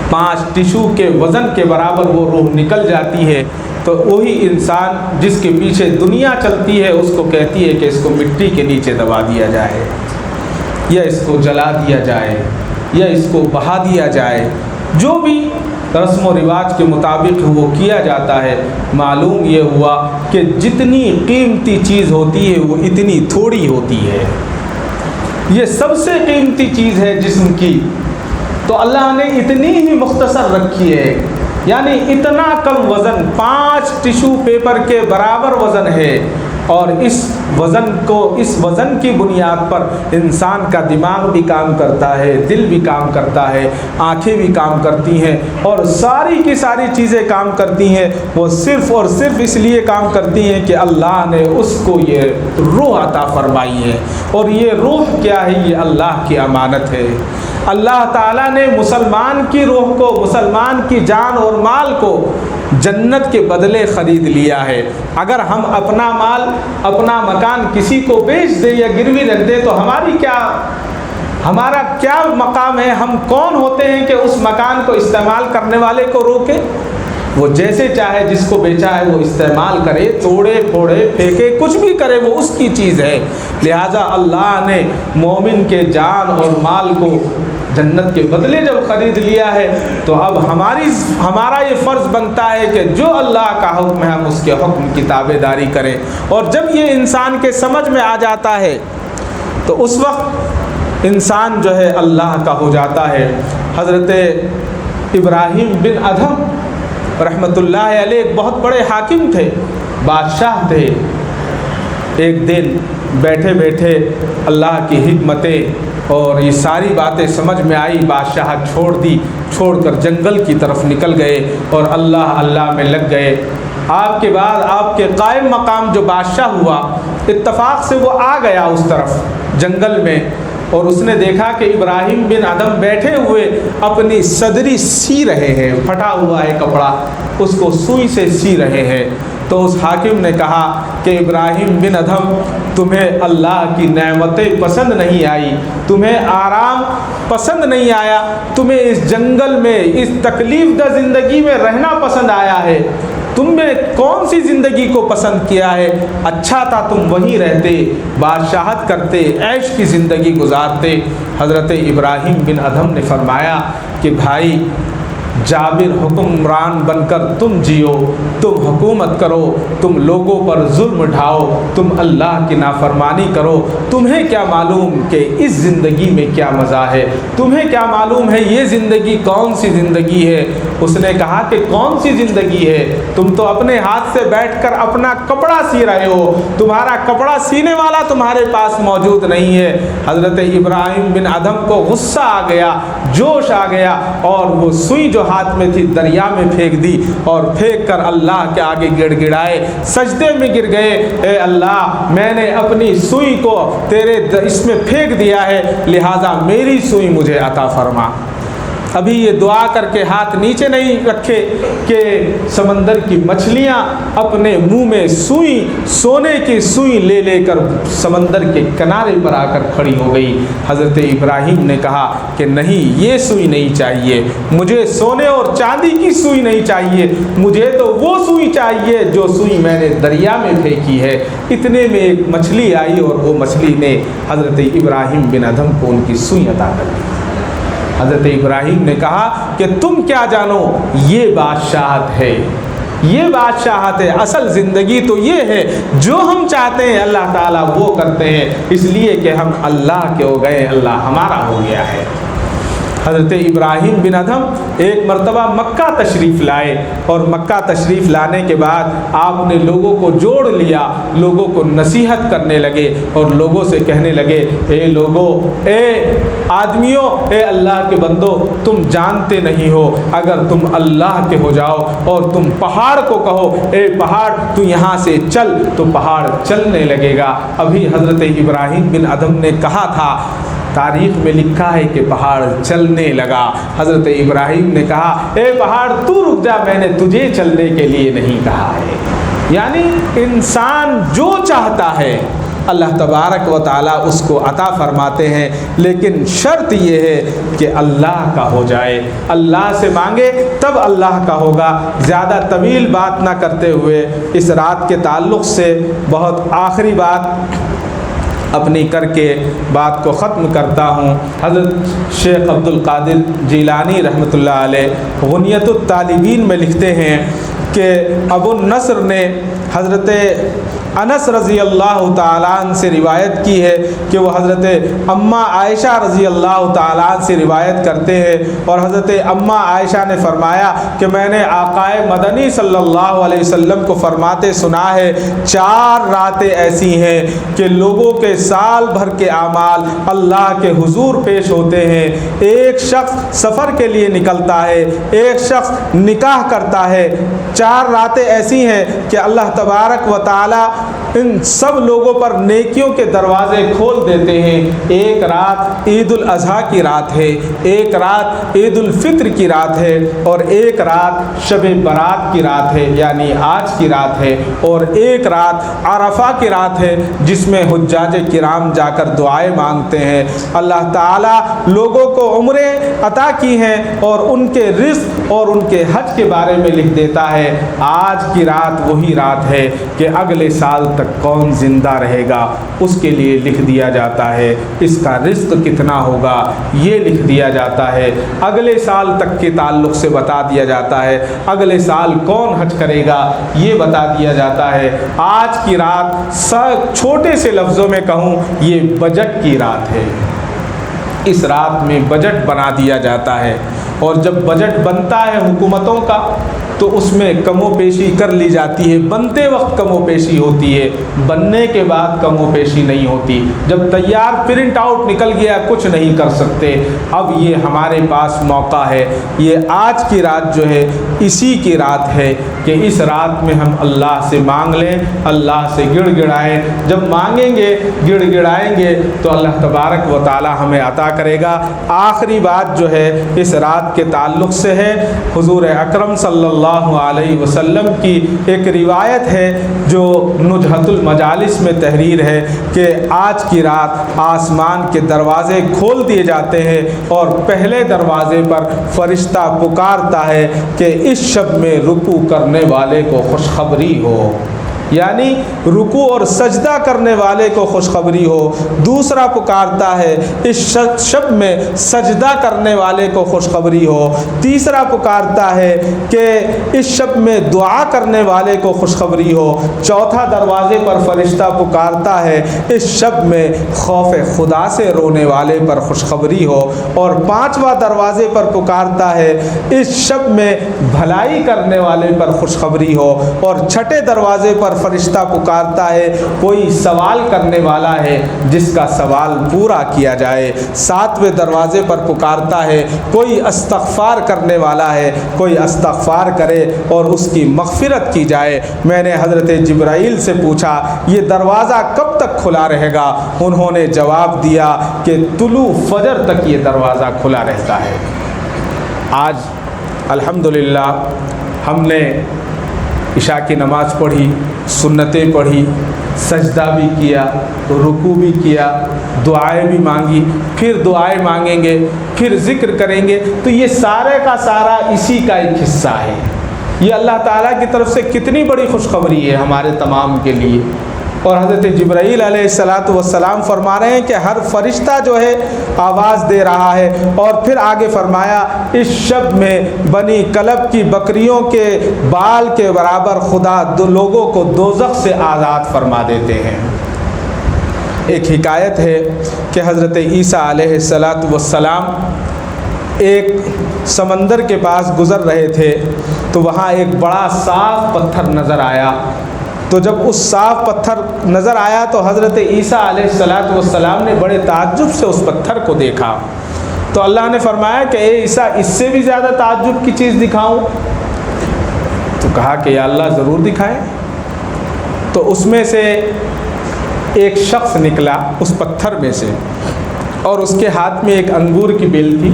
5 ٹیشو کے وزن کے برابر وہ روح نکل جاتی ہے، تو وہی انسان جس کے پیچھے دنیا چلتی ہے اس کو کہتی ہے کہ اس کو مٹی کے نیچے دبا دیا جائے، یا اس کو جلا دیا جائے، یا اس کو بہا دیا جائے۔ جو بھی رسم و رواج کے مطابق وہ کیا جاتا ہے۔ معلوم یہ ہوا کہ جتنی قیمتی چیز ہوتی ہے وہ اتنی تھوڑی ہوتی ہے۔ یہ سب سے قیمتی چیز ہے جسم کی، تو اللہ نے اتنی ہی مختصر رکھی ہے، یعنی اتنا کم وزن، 5 ٹیشو پیپر کے برابر وزن ہے، اور اس وزن کی بنیاد پر انسان کا دماغ بھی کام کرتا ہے، دل بھی کام کرتا ہے، آنکھیں بھی کام کرتی ہیں، اور ساری کی ساری چیزیں کام کرتی ہیں۔ وہ صرف اور صرف اس لیے کام کرتی ہیں کہ اللہ نے اس کو یہ روح عطا فرمائی ہے، اور یہ روح کیا ہے؟ یہ اللہ کی امانت ہے۔ اللہ تعالیٰ نے مسلمان کی روح کو، مسلمان کی جان اور مال کو جنت کے بدلے خرید لیا ہے۔ اگر ہم اپنا مال، اپنا مکان کسی کو بیچ دیں یا گروی رکھ دیں تو ہمارا کیا مقام ہے؟ ہم کون ہوتے ہیں کہ اس مکان کو استعمال کرنے والے کو روکیں؟ وہ جیسے چاہے، جس کو بیچا ہے وہ استعمال کرے، توڑے پھوڑے پھینکے، کچھ بھی کرے، وہ اس کی چیز ہے۔ لہٰذا اللہ نے مومن کے جان اور مال کو جنت کے بدلے جب خرید لیا ہے، تو اب ہمارا یہ فرض بنتا ہے کہ جو اللہ کا حکم ہے ہم اس کے حکم کی تابع داری کریں۔ اور جب یہ انسان کے سمجھ میں آ جاتا ہے تو اس وقت انسان جو ہے اللہ کا ہو جاتا ہے۔ حضرت ابراہیم بن ادھم رحمۃ اللہ علیہ ایک بہت بڑے حاکم تھے، بادشاہ تھے۔ ایک دن بیٹھے بیٹھے اللہ کی حکمتیں اور یہ ساری باتیں سمجھ میں آئی، بادشاہت چھوڑ کر جنگل کی طرف نکل گئے اور اللہ میں لگ گئے۔ آپ کے بعد آپ کے قائم مقام جو بادشاہ ہوا، اتفاق سے وہ آ گیا اس طرف جنگل میں، اور اس نے دیکھا کہ ابراہیم بن ادھم بیٹھے ہوئے اپنی صدری سی رہے ہیں، پھٹا ہوا ہے کپڑا، اس کو سوئی سے سی رہے ہیں۔ تو اس حاکم نے کہا کہ ابراہیم بن ادھم، تمہیں اللہ کی نعمتیں پسند نہیں آئی، تمہیں آرام پسند نہیں آیا، تمہیں اس جنگل میں اس تکلیف دہ زندگی میں رہنا پسند آیا ہے، تم نے کون سی زندگی کو پسند کیا ہے؟ اچھا تھا تم وہیں رہتے، بادشاہت کرتے، عیش کی زندگی گزارتے۔ حضرت ابراہیم بن ادھم نے فرمایا کہ بھائی، جابر حکمران بن کر تم جیو، تم حکومت کرو، تم لوگوں پر ظلم ڈھاؤ، تم اللہ کی نافرمانی کرو، تمہیں کیا معلوم کہ اس زندگی میں کیا مزہ ہے، تمہیں کیا معلوم ہے یہ زندگی کون سی زندگی ہے؟ اس نے کہا کہ کون سی زندگی ہے؟ تم تو اپنے ہاتھ سے بیٹھ کر اپنا کپڑا سی رہے ہو، تمہارا کپڑا سینے والا تمہارے پاس موجود نہیں ہے۔ حضرت ابراہیم بن ادھم کو غصہ آ گیا، جوش آ گیا، اور وہ سوئی جو ہاتھ میں تھی دریا میں پھینک دی، اور پھینک کر اللہ کے آگے گڑ گڑائے، سجدے میں گر گئے۔ اے اللہ، میں نے اپنی سوئی کو تیرے اس میں پھینک دیا ہے، لہٰذا میری سوئی مجھے عطا فرما۔ ابھی یہ دعا کر کے ہاتھ نیچے نہیں رکھے کہ سمندر کی مچھلیاں اپنے منہ میں سوئی، سونے کی سوئی لے لے کر سمندر کے کنارے پر آ کر کھڑی ہو گئی۔ حضرت ابراہیم نے کہا کہ نہیں، یہ سوئی نہیں چاہیے مجھے، سونے اور چاندی کی سوئی نہیں چاہیے مجھے، تو وہ سوئی چاہیے جو سوئی میں نے دریا میں پھینکی ہے۔ اتنے میں ایک مچھلی آئی، اور وہ مچھلی نے حضرت ابراہیم بن ادھم کو ان کی سوئی عطا کر دی۔ حضرت ابراہیم نے کہا کہ تم کیا جانو، یہ بادشاہت ہے، یہ بادشاہت ہے، اصل زندگی تو یہ ہے، جو ہم چاہتے ہیں اللہ تعالیٰ وہ کرتے ہیں، اس لیے کہ ہم اللہ کے ہو گئے، اللہ ہمارا ہو گیا ہے۔ حضرت ابراہیم بن ادھم ایک مرتبہ مکہ تشریف لائے، اور مکہ تشریف لانے کے بعد آپ نے لوگوں کو جوڑ لیا، لوگوں کو نصیحت کرنے لگے، اور لوگوں سے کہنے لگے، اے لوگوں، اے آدمیوں، اے اللہ کے بندو، تم جانتے نہیں ہو، اگر تم اللہ کے ہو جاؤ اور تم پہاڑ کو کہو اے پہاڑ تو یہاں سے چل، تو پہاڑ چلنے لگے گا۔ ابھی حضرت ابراہیم بن ادھم نے کہا تھا، تاریخ میں لکھا ہے کہ پہاڑ چلنے لگا۔ حضرت ابراہیم نے کہا، اے پہاڑ تو رک جا، میں نے تجھے چلنے کے لیے نہیں کہا ہے۔ یعنی انسان جو چاہتا ہے اللہ تبارک و تعالیٰ اس کو عطا فرماتے ہیں، لیکن شرط یہ ہے کہ اللہ کا ہو جائے، اللہ سے مانگے تب اللہ کا ہوگا۔ زیادہ طویل بات نہ کرتے ہوئے اس رات کے تعلق سے بہت آخری بات اپنی کر کے بات کو ختم کرتا ہوں۔ حضرت شیخ عبد القادر جیلانی رحمۃ اللہ علیہ غنیت الطالبین میں لکھتے ہیں کہ ابو النصر نے حضرت انس رضی اللہ تعالیٰ عنہ سے روایت کی ہے کہ وہ حضرت اماں عائشہ رضی اللہ تعالیٰ عنہ سے روایت کرتے ہیں، اور حضرت اماں عائشہ نے فرمایا کہ میں نے آقائے مدنی صلی اللہ علیہ وسلم کو فرماتے سنا ہے، 4 راتیں ایسی ہیں کہ لوگوں کے سال بھر کے اعمال اللہ کے حضور پیش ہوتے ہیں، ایک شخص سفر کے لیے نکلتا ہے، ایک شخص نکاح کرتا ہے، 4 راتیں ایسی ہیں کہ اللہ تبارک و تعالیٰ ان سب لوگوں پر نیکیوں کے دروازے کھول دیتے ہیں۔ ایک رات عید الاضحیٰ کی رات ہے، ایک رات عید الفطر کی رات ہے، اور ایک رات شب برات کی رات ہے، یعنی آج کی رات ہے، اور ایک رات عرفہ کی رات ہے، جس میں حجاج کرام جا کر دعائیں مانگتے ہیں۔ اللہ تعالیٰ لوگوں کو عمریں عطا کی ہیں، اور ان کے رزق اور ان کے حج کے بارے میں لکھ دیتا ہے۔ آج کی رات وہی رات ہے کہ اگلے سال تک کون زندہ رہے گا اس کے لیے لکھ دیا جاتا ہے، اس کا رزق کتنا ہوگا یہ لکھ دیا جاتا ہے، اگلے سال تک کے تعلق سے بتا دیا جاتا ہے، اگلے سال کون حج کرے گا یہ بتا دیا جاتا ہے۔ آج کی رات چھوٹے سے لفظوں میں کہوں، یہ بجٹ کی رات ہے۔ اس رات میں بجٹ بنا دیا جاتا ہے، اور جب بجٹ بنتا ہے حکومتوں کا تو اس میں کم و بیشی کر لی جاتی ہے، بنتے وقت کم و بیشی ہوتی ہے، بننے کے بعد کم و بیشی نہیں ہوتی۔ جب تیار پرنٹ آؤٹ نکل گیا کچھ نہیں کر سکتے۔ اب یہ ہمارے پاس موقع ہے، یہ آج کی رات جو ہے اسی کی رات ہے کہ اس رات میں ہم اللہ سے مانگ لیں، اللہ سے گڑ گڑائیں۔ جب مانگیں گے، گڑ گڑائیں گے تو اللہ تبارک و تعالی ہمیں عطا کرے گا۔ آخری بات جو ہے اس رات کے تعلق سے ہے، حضور اکرم صلی اللہ علیہ وسلم کی ایک روایت ہے جو نجحت المجالس میں تحریر ہے کہ آج کی رات آسمان کے دروازے کھول دیے جاتے ہیں اور پہلے دروازے پر فرشتہ پکارتا ہے کہ اس شب میں رکوع کرنے والے کو خوشخبری ہو، یعنی رکوع اور سجدہ کرنے والے کو خوشخبری ہو۔ دوسرا پکارتا ہے اس شب میں سجدہ کرنے والے کو خوشخبری ہو۔ تیسرا پکارتا ہے کہ اس شب میں دعا کرنے والے کو خوشخبری ہو۔ چوتھا دروازے پر فرشتہ پکارتا ہے اس شب میں خوف خدا سے رونے والے پر خوشخبری ہو۔ اور پانچواں دروازے پر پکارتا ہے اس شب میں بھلائی کرنے والے پر خوشخبری ہو۔ اور چھٹے دروازے پر فرشتہ پکارتا ہے کوئی سوال کرنے والا ہے جس کا سوال پورا کیا جائے۔ ساتویں دروازے پر پکارتا ہے کوئی استغفار کرنے والا ہے، کوئی استغفار کرے اور اس کی مغفرت کی جائے۔ میں نے حضرت جبرائیل سے پوچھا یہ دروازہ کب تک کھلا رہے گا؟ انہوں نے جواب دیا کہ طلوع فجر تک یہ دروازہ کھلا رہتا ہے۔ آج الحمدللہ ہم نے عشاء کی نماز پڑھی، سنتیں پڑھی، سجدہ بھی کیا، رکوع بھی کیا، دعائیں بھی مانگی، پھر دعائیں مانگیں گے، پھر ذکر کریں گے، تو یہ سارے کا سارا اسی کا ایک حصہ ہے۔ یہ اللہ تعالیٰ کی طرف سے کتنی بڑی خوشخبری ہے ہمارے تمام کے لیے۔ اور حضرت جبرائیل علیہ السلام فرما رہے ہیں کہ ہر فرشتہ جو ہے آواز دے رہا ہے۔ اور پھر آگے فرمایا اس شب میں بنی کلب کی بکریوں کے بال کے برابر خدا لوگوں کو دوزخ سے آزاد فرما دیتے ہیں۔ ایک حکایت ہے کہ حضرت عیسیٰ علیہ السلام ایک سمندر کے پاس گزر رہے تھے تو وہاں ایک بڑا صاف پتھر نظر آیا۔ تو جب اس صاف پتھر نظر آیا تو حضرت عیسیٰ علیہ السلام نے بڑے تعجب سے اس پتھر کو دیکھا۔ تو اللہ نے فرمایا کہ اے عیسیٰ اس سے بھی زیادہ تعجب کی چیز دکھاؤں؟ تو کہا کہ یا اللہ ضرور دکھائیں۔ تو اس میں سے ایک شخص نکلا اس پتھر میں سے اور اس کے ہاتھ میں ایک انگور کی بیل تھی۔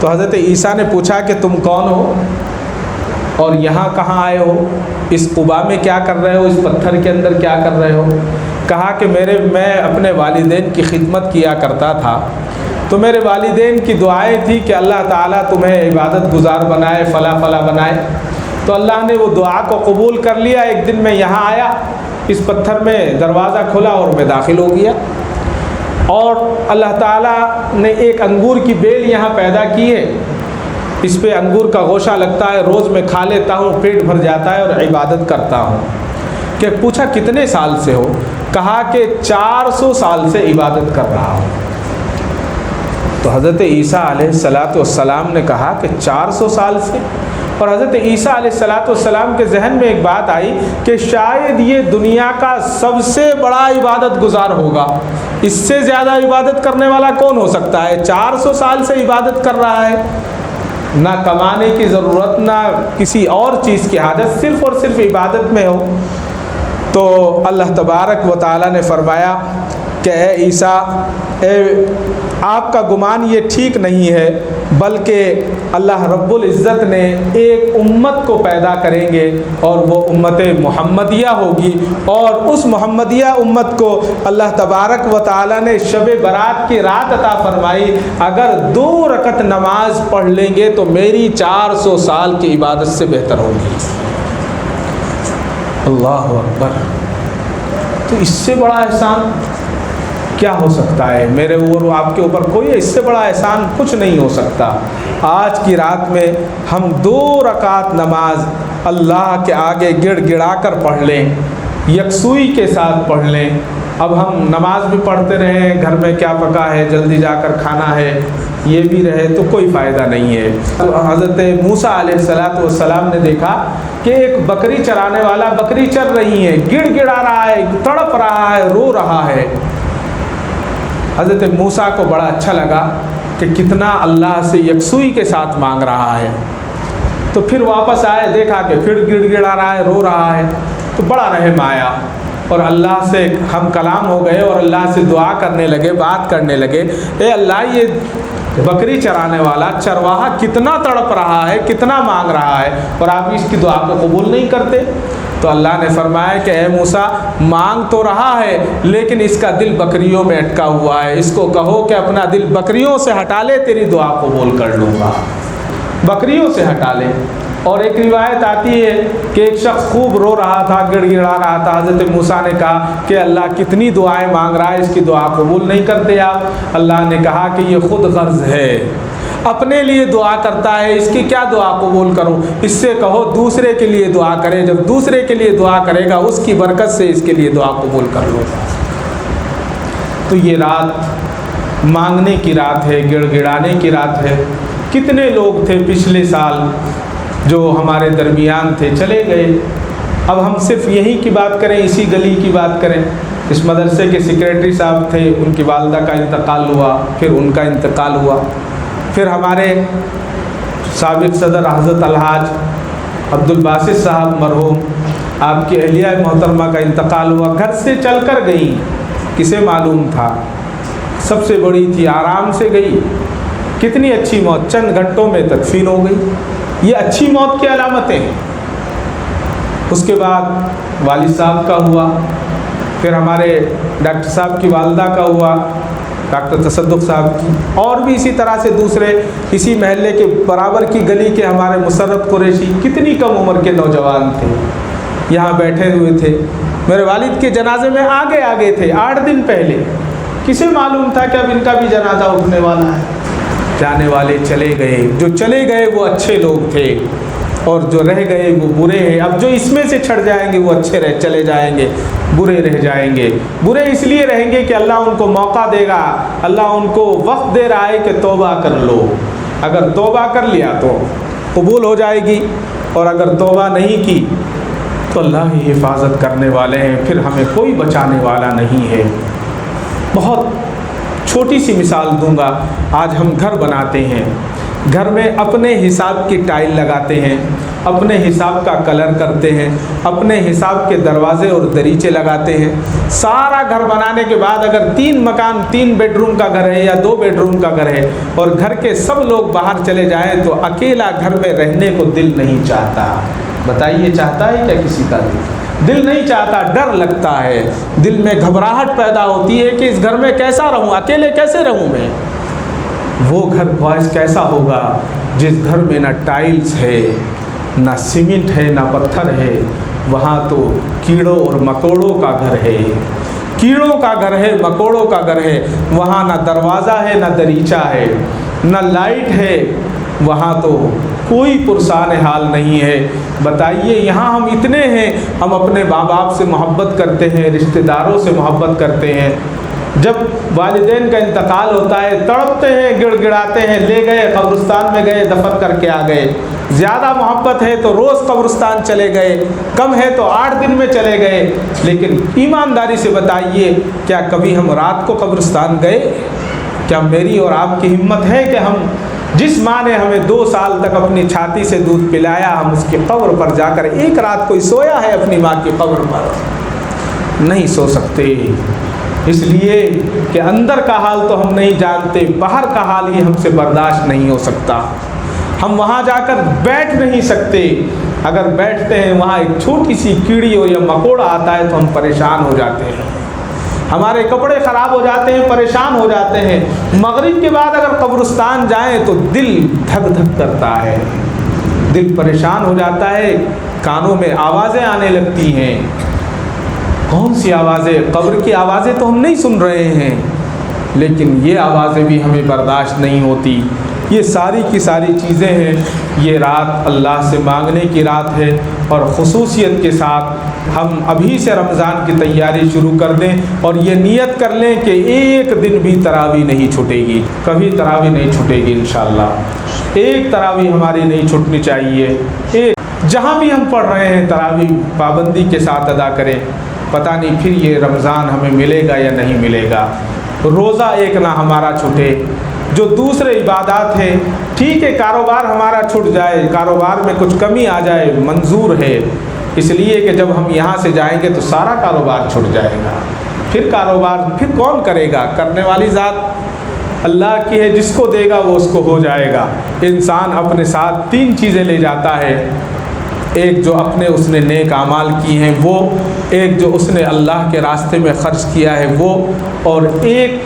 تو حضرت عیسیٰ نے پوچھا کہ تم کون ہو اور یہاں کہاں آئے ہو؟ اس قبا میں کیا کر رہے ہو؟ اس پتھر کے اندر کیا کر رہے ہو؟ کہا کہ میں اپنے والدین کی خدمت کیا کرتا تھا، تو میرے والدین کی دعائیں تھی کہ اللہ تعالیٰ تمہیں عبادت گزار بنائے، فلاں فلاں بنائے۔ تو اللہ نے وہ دعا کو قبول کر لیا۔ ایک دن میں یہاں آیا، اس پتھر میں دروازہ کھلا اور میں داخل ہو گیا، اور اللہ تعالیٰ نے ایک انگور کی بیل یہاں پیدا کی ہے۔ اس پہ انگور کا گوشہ لگتا ہے، روز میں کھا لیتا ہوں، پیٹ بھر جاتا ہے اور عبادت کرتا ہوں۔ کہ پوچھا کتنے سال سے ہو؟ کہا کہ 400 سال سے عبادت کر رہا ہوں۔ تو حضرت عیسیٰ علیہ السلام نے کہا کہ 400 سال سے؟ اور حضرت عیسیٰ علیہ السلام کے ذہن میں ایک بات آئی کہ شاید یہ دنیا کا سب سے بڑا عبادت گزار ہوگا، اس سے زیادہ عبادت کرنے والا کون ہو سکتا ہے؟ 400 سال سے عبادت کر رہا ہے، نہ کمانے کی ضرورت، نہ کسی اور چیز کی حاجت، صرف اور صرف عبادت میں ہو۔ تو اللہ تبارک و تعالیٰ نے فرمایا کہ اے عیسیٰ، آپ کا گمان یہ ٹھیک نہیں ہے، بلکہ اللہ رب العزت نے ایک امت کو پیدا کریں گے اور وہ امت محمدیہ ہوگی، اور اس محمدیہ امت کو اللہ تبارک و تعالیٰ نے شب برات کی رات عطا فرمائی۔ اگر 2 رکعت نماز پڑھ لیں گے تو میری 400 سال کی عبادت سے بہتر ہوگی۔ اللہ اکبر! تو اس سے بڑا احسان کیا ہو سکتا ہے؟ میرے اوپر آپ کے اوپر کوئی اس سے بڑا احسان کچھ نہیں ہو سکتا۔ آج کی رات میں ہم 2 رکعت نماز اللہ کے آگے گڑ گڑا کر پڑھ لیں، یکسوئی کے ساتھ پڑھ لیں۔ اب ہم نماز بھی پڑھتے رہیں، گھر میں کیا پکا ہے، جلدی جا کر کھانا ہے، یہ بھی رہے تو کوئی فائدہ نہیں ہے۔ تو حضرت موسیٰ علیہ السلام نے دیکھا کہ ایک بکری چرانے والا بکری چر رہی ہے، گڑ گڑا رہا ہے، تڑپ رہا ہے، رو رہا ہے۔ حضرت موسیٰ کو بڑا اچھا لگا کہ کتنا اللہ سے یکسوئی کے ساتھ مانگ رہا ہے۔ تو پھر واپس آئے، دیکھا کہ پھر گڑ گڑا رہا ہے، رو رہا ہے، تو بڑا رحم آیا اور اللہ سے ہم کلام ہو گئے اور اللہ سے دعا کرنے لگے، بات کرنے لگے، اے اللہ یہ بکری چرانے والا چرواہا کتنا تڑپ رہا ہے، کتنا مانگ رہا ہے، اور آپ اس کی دعا کو قبول نہیں کرتے؟ تو اللہ نے فرمایا کہ اے موسیٰ، مانگ تو رہا ہے لیکن اس کا دل بکریوں میں اٹکا ہوا ہے، اس کو کہو کہ اپنا دل بکریوں سے ہٹا لے، تیری دعا قبول کر لوں گا۔ بکریوں سے ہٹا لے۔ اور ایک روایت آتی ہے کہ ایک شخص خوب رو رہا تھا، گڑ گڑا رہا تھا، حضرت موسیٰ نے کہا کہ اللہ کتنی دعائیں مانگ رہا ہے، اس کی دعا قبول نہیں کرتے آپ؟ اللہ نے کہا کہ یہ خود غرض ہے، اپنے لیے دعا کرتا ہے، اس کی کیا دعا قبول کروں؟ اس سے کہو دوسرے کے لیے دعا کرے، جب دوسرے کے لیے دعا کرے گا اس کی برکت سے اس کے لیے دعا قبول کر لو گا۔ تو یہ رات مانگنے کی رات ہے، گڑ گڑانے کی رات ہے۔ کتنے لوگ تھے پچھلے سال جو ہمارے درمیان تھے، چلے گئے۔ اب ہم صرف یہی کی بات کریں، اسی گلی کی بات کریں۔ اس مدرسے کے سیکریٹری صاحب تھے، ان کی والدہ کا انتقال ہوا، پھر ان کا انتقال ہوا، پھر ہمارے سابق صدر حضرت الحاج عبدالباسط صاحب مرحوم، آپ کی اہلیہ محترمہ کا انتقال ہوا۔ گھر سے چل کر گئی، کسے معلوم تھا؟ سب سے بڑی تھی، آرام سے گئی، کتنی اچھی موت، چند گھنٹوں میں تدفین ہو گئی۔ یہ اچھی موت کی علامتیں ہیں۔ اس کے بعد والد صاحب کا ہوا، پھر ہمارے ڈاکٹر صاحب کی والدہ کا ہوا، ڈاکٹر تصدق صاحب کی، اور بھی اسی طرح سے دوسرے اسی محلے کے برابر کی گلی کے ہمارے مسرت قریشی، کتنی کم عمر کے نوجوان تھے، یہاں بیٹھے ہوئے تھے۔ میرے والد کے جنازے میں آگے تھے 8 دن پہلے، کسے معلوم تھا کہ اب ان کا بھی جنازہ اٹھنے والا ہے؟ جانے والے چلے گئے، جو چلے گئے وہ اچھے لوگ تھے اور جو رہ گئے وہ برے ہیں۔ اب جو اس میں سے چھڑ جائیں گے وہ اچھے چلے جائیں گے، برے رہ جائیں گے۔ برے اس لیے رہیں گے کہ اللہ ان کو موقع دے گا، اللہ ان کو وقت دے رہا ہے کہ توبہ کر لو۔ اگر توبہ کر لیا تو قبول ہو جائے گی، اور اگر توبہ نہیں کی تو اللہ ہی حفاظت کرنے والے ہیں، پھر ہمیں کوئی بچانے والا نہیں ہے۔ بہت چھوٹی سی مثال دوں گا۔ آج ہم گھر بناتے ہیں، گھر میں اپنے حساب کی ٹائل لگاتے ہیں، اپنے حساب کا کلر کرتے ہیں، اپنے حساب کے دروازے اور دریچے لگاتے ہیں۔ سارا گھر بنانے کے بعد اگر 3 بیڈ روم کا گھر ہے یا 2 بیڈ روم کا گھر ہے اور گھر کے سب لوگ باہر چلے جائیں تو اکیلا گھر میں رہنے کو دل نہیں چاہتا۔ بتائیے چاہتا ہے کیا کسی کا دل نہیں چاہتا؟ ڈر لگتا ہے، دل میں گھبراہٹ پیدا ہوتی ہے کہ اس گھر میں کیسا رہوں، اکیلے کیسے رہوں میں۔ وہ گھر باعث کیسا ہوگا جس گھر میں نہ ٹائلز ہے، نہ سیمنٹ ہے، نہ پتھر ہے، وہاں تو کیڑوں اور مکوڑوں کا گھر ہے، کیڑوں کا گھر ہے، مکوڑوں کا گھر ہے۔ وہاں نہ دروازہ ہے، نہ دریچہ ہے، نہ لائٹ ہے، وہاں تو کوئی پرسان حال نہیں ہے۔ بتائیے یہاں ہم اتنے ہیں، ہم اپنے ماں باپ سے محبت کرتے ہیں، رشتہ داروں سے محبت کرتے ہیں، جب والدین کا انتقال ہوتا ہے تڑپتے ہیں، گڑ گڑاتے ہیں، لے گئے قبرستان میں گئے، دفن کر کے آ گئے۔ زیادہ محبت ہے تو روز قبرستان چلے گئے، کم ہے تو 8 دن میں چلے گئے۔ لیکن ایمانداری سے بتائیے کیا کبھی ہم رات کو قبرستان گئے؟ کیا میری اور آپ کی ہمت ہے کہ ہم جس ماں نے ہمیں 2 سال تک اپنی چھاتی سے دودھ پلایا، ہم اس کی قبر پر جا کر ایک رات کوئی سویا ہے اپنی ماں کی قبر پر؟ نہیں سو سکتے، اس لیے کہ اندر کا حال تو ہم نہیں جانتے، باہر کا حال ہی ہم سے برداشت نہیں ہو سکتا۔ ہم وہاں جا کر بیٹھ نہیں سکتے، اگر بیٹھتے ہیں وہاں ایک چھوٹی سی کیڑی ہو یا مکوڑا آتا ہے تو ہم پریشان ہو جاتے ہیں، ہمارے کپڑے خراب ہو جاتے ہیں، پریشان ہو جاتے ہیں۔ مغرب کے بعد اگر قبرستان جائیں تو دل دھک دھک کرتا ہے، دل پریشان ہو جاتا ہے، کانوں میں آوازیں آنے لگتی ہیں۔ کون سی آوازیں؟ قبر کی آوازیں تو ہم نہیں سن رہے ہیں، لیکن یہ آوازیں بھی ہمیں برداشت نہیں ہوتی۔ یہ ساری کی ساری چیزیں ہیں۔ یہ رات اللہ سے مانگنے کی رات ہے، اور خصوصیت کے ساتھ ہم ابھی سے رمضان کی تیاری شروع کر دیں اور یہ نیت کر لیں کہ ایک دن بھی تراویح نہیں چھوٹے گی، کبھی تراویح نہیں چھوٹے گی انشاءاللہ۔ ایک تراویح ہماری نہیں چھوٹنی چاہیے۔ جہاں بھی ہم پڑھ رہے ہیں تراویح پابندی کے ساتھ ادا کریں، پتہ نہیں پھر یہ رمضان ہمیں ملے گا یا نہیں ملے گا۔ روزہ ایک نہ ہمارا چھوٹے، جو دوسرے عبادات ہیں، ٹھیک ہے کاروبار ہمارا چھٹ جائے، کاروبار میں کچھ کمی آ جائے، منظور ہے، اس لیے کہ جب ہم یہاں سے جائیں گے تو سارا کاروبار چھٹ جائے گا، پھر کاروبار پھر کون کرے گا؟ کرنے والی ذات اللہ کی ہے، جس کو دے گا وہ اس کو ہو جائے گا۔ انسان اپنے ساتھ 3 چیزیں لے جاتا ہے، ایک جو اپنے اس نے نیک اعمال کی ہیں وہ، ایک جو اس نے اللہ کے راستے میں خرچ کیا ہے وہ، اور ایک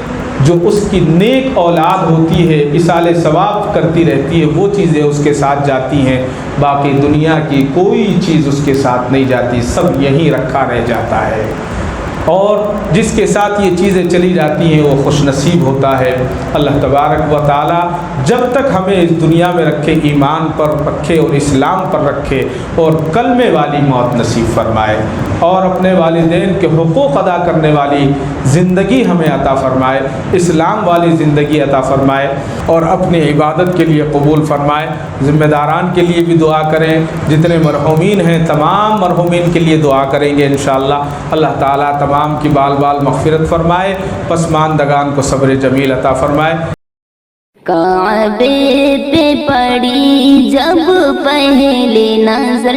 جو اس کی نیک اولاد ہوتی ہے، اصال ثواب کرتی رہتی ہے، وہ چیزیں اس کے ساتھ جاتی ہیں، باقی دنیا کی کوئی چیز اس کے ساتھ نہیں جاتی، سب یہیں رکھا رہ جاتا ہے۔ اور جس کے ساتھ یہ چیزیں چلی جاتی ہیں وہ خوش نصیب ہوتا ہے۔ اللہ تبارک و تعالی جب تک ہمیں اس دنیا میں رکھے، ایمان پر رکھے اور اسلام پر رکھے، اور کلمے والی موت نصیب فرمائے، اور اپنے والدین کے حقوق ادا کرنے والی زندگی ہمیں عطا فرمائے، اسلام والی زندگی عطا فرمائے، اور اپنی عبادت کے لیے قبول فرمائے۔ ذمہ داران کے لیے بھی دعا کریں، جتنے مرحومین ہیں تمام مرحومین کے لیے دعا کریں گے انشاءاللہ۔ اللہ تعالیٰ تمام کی بال بال مغفرت فرمائے، پسماندگان کو صبر جمیل عطا فرمائے۔ کعبے پہ پڑی جب پہلی نظر،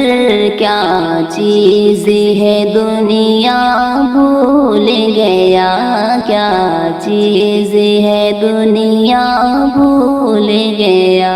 کیا چیز ہے دنیا بھول گیا، کیا چیز ہے دنیا بھول گیا۔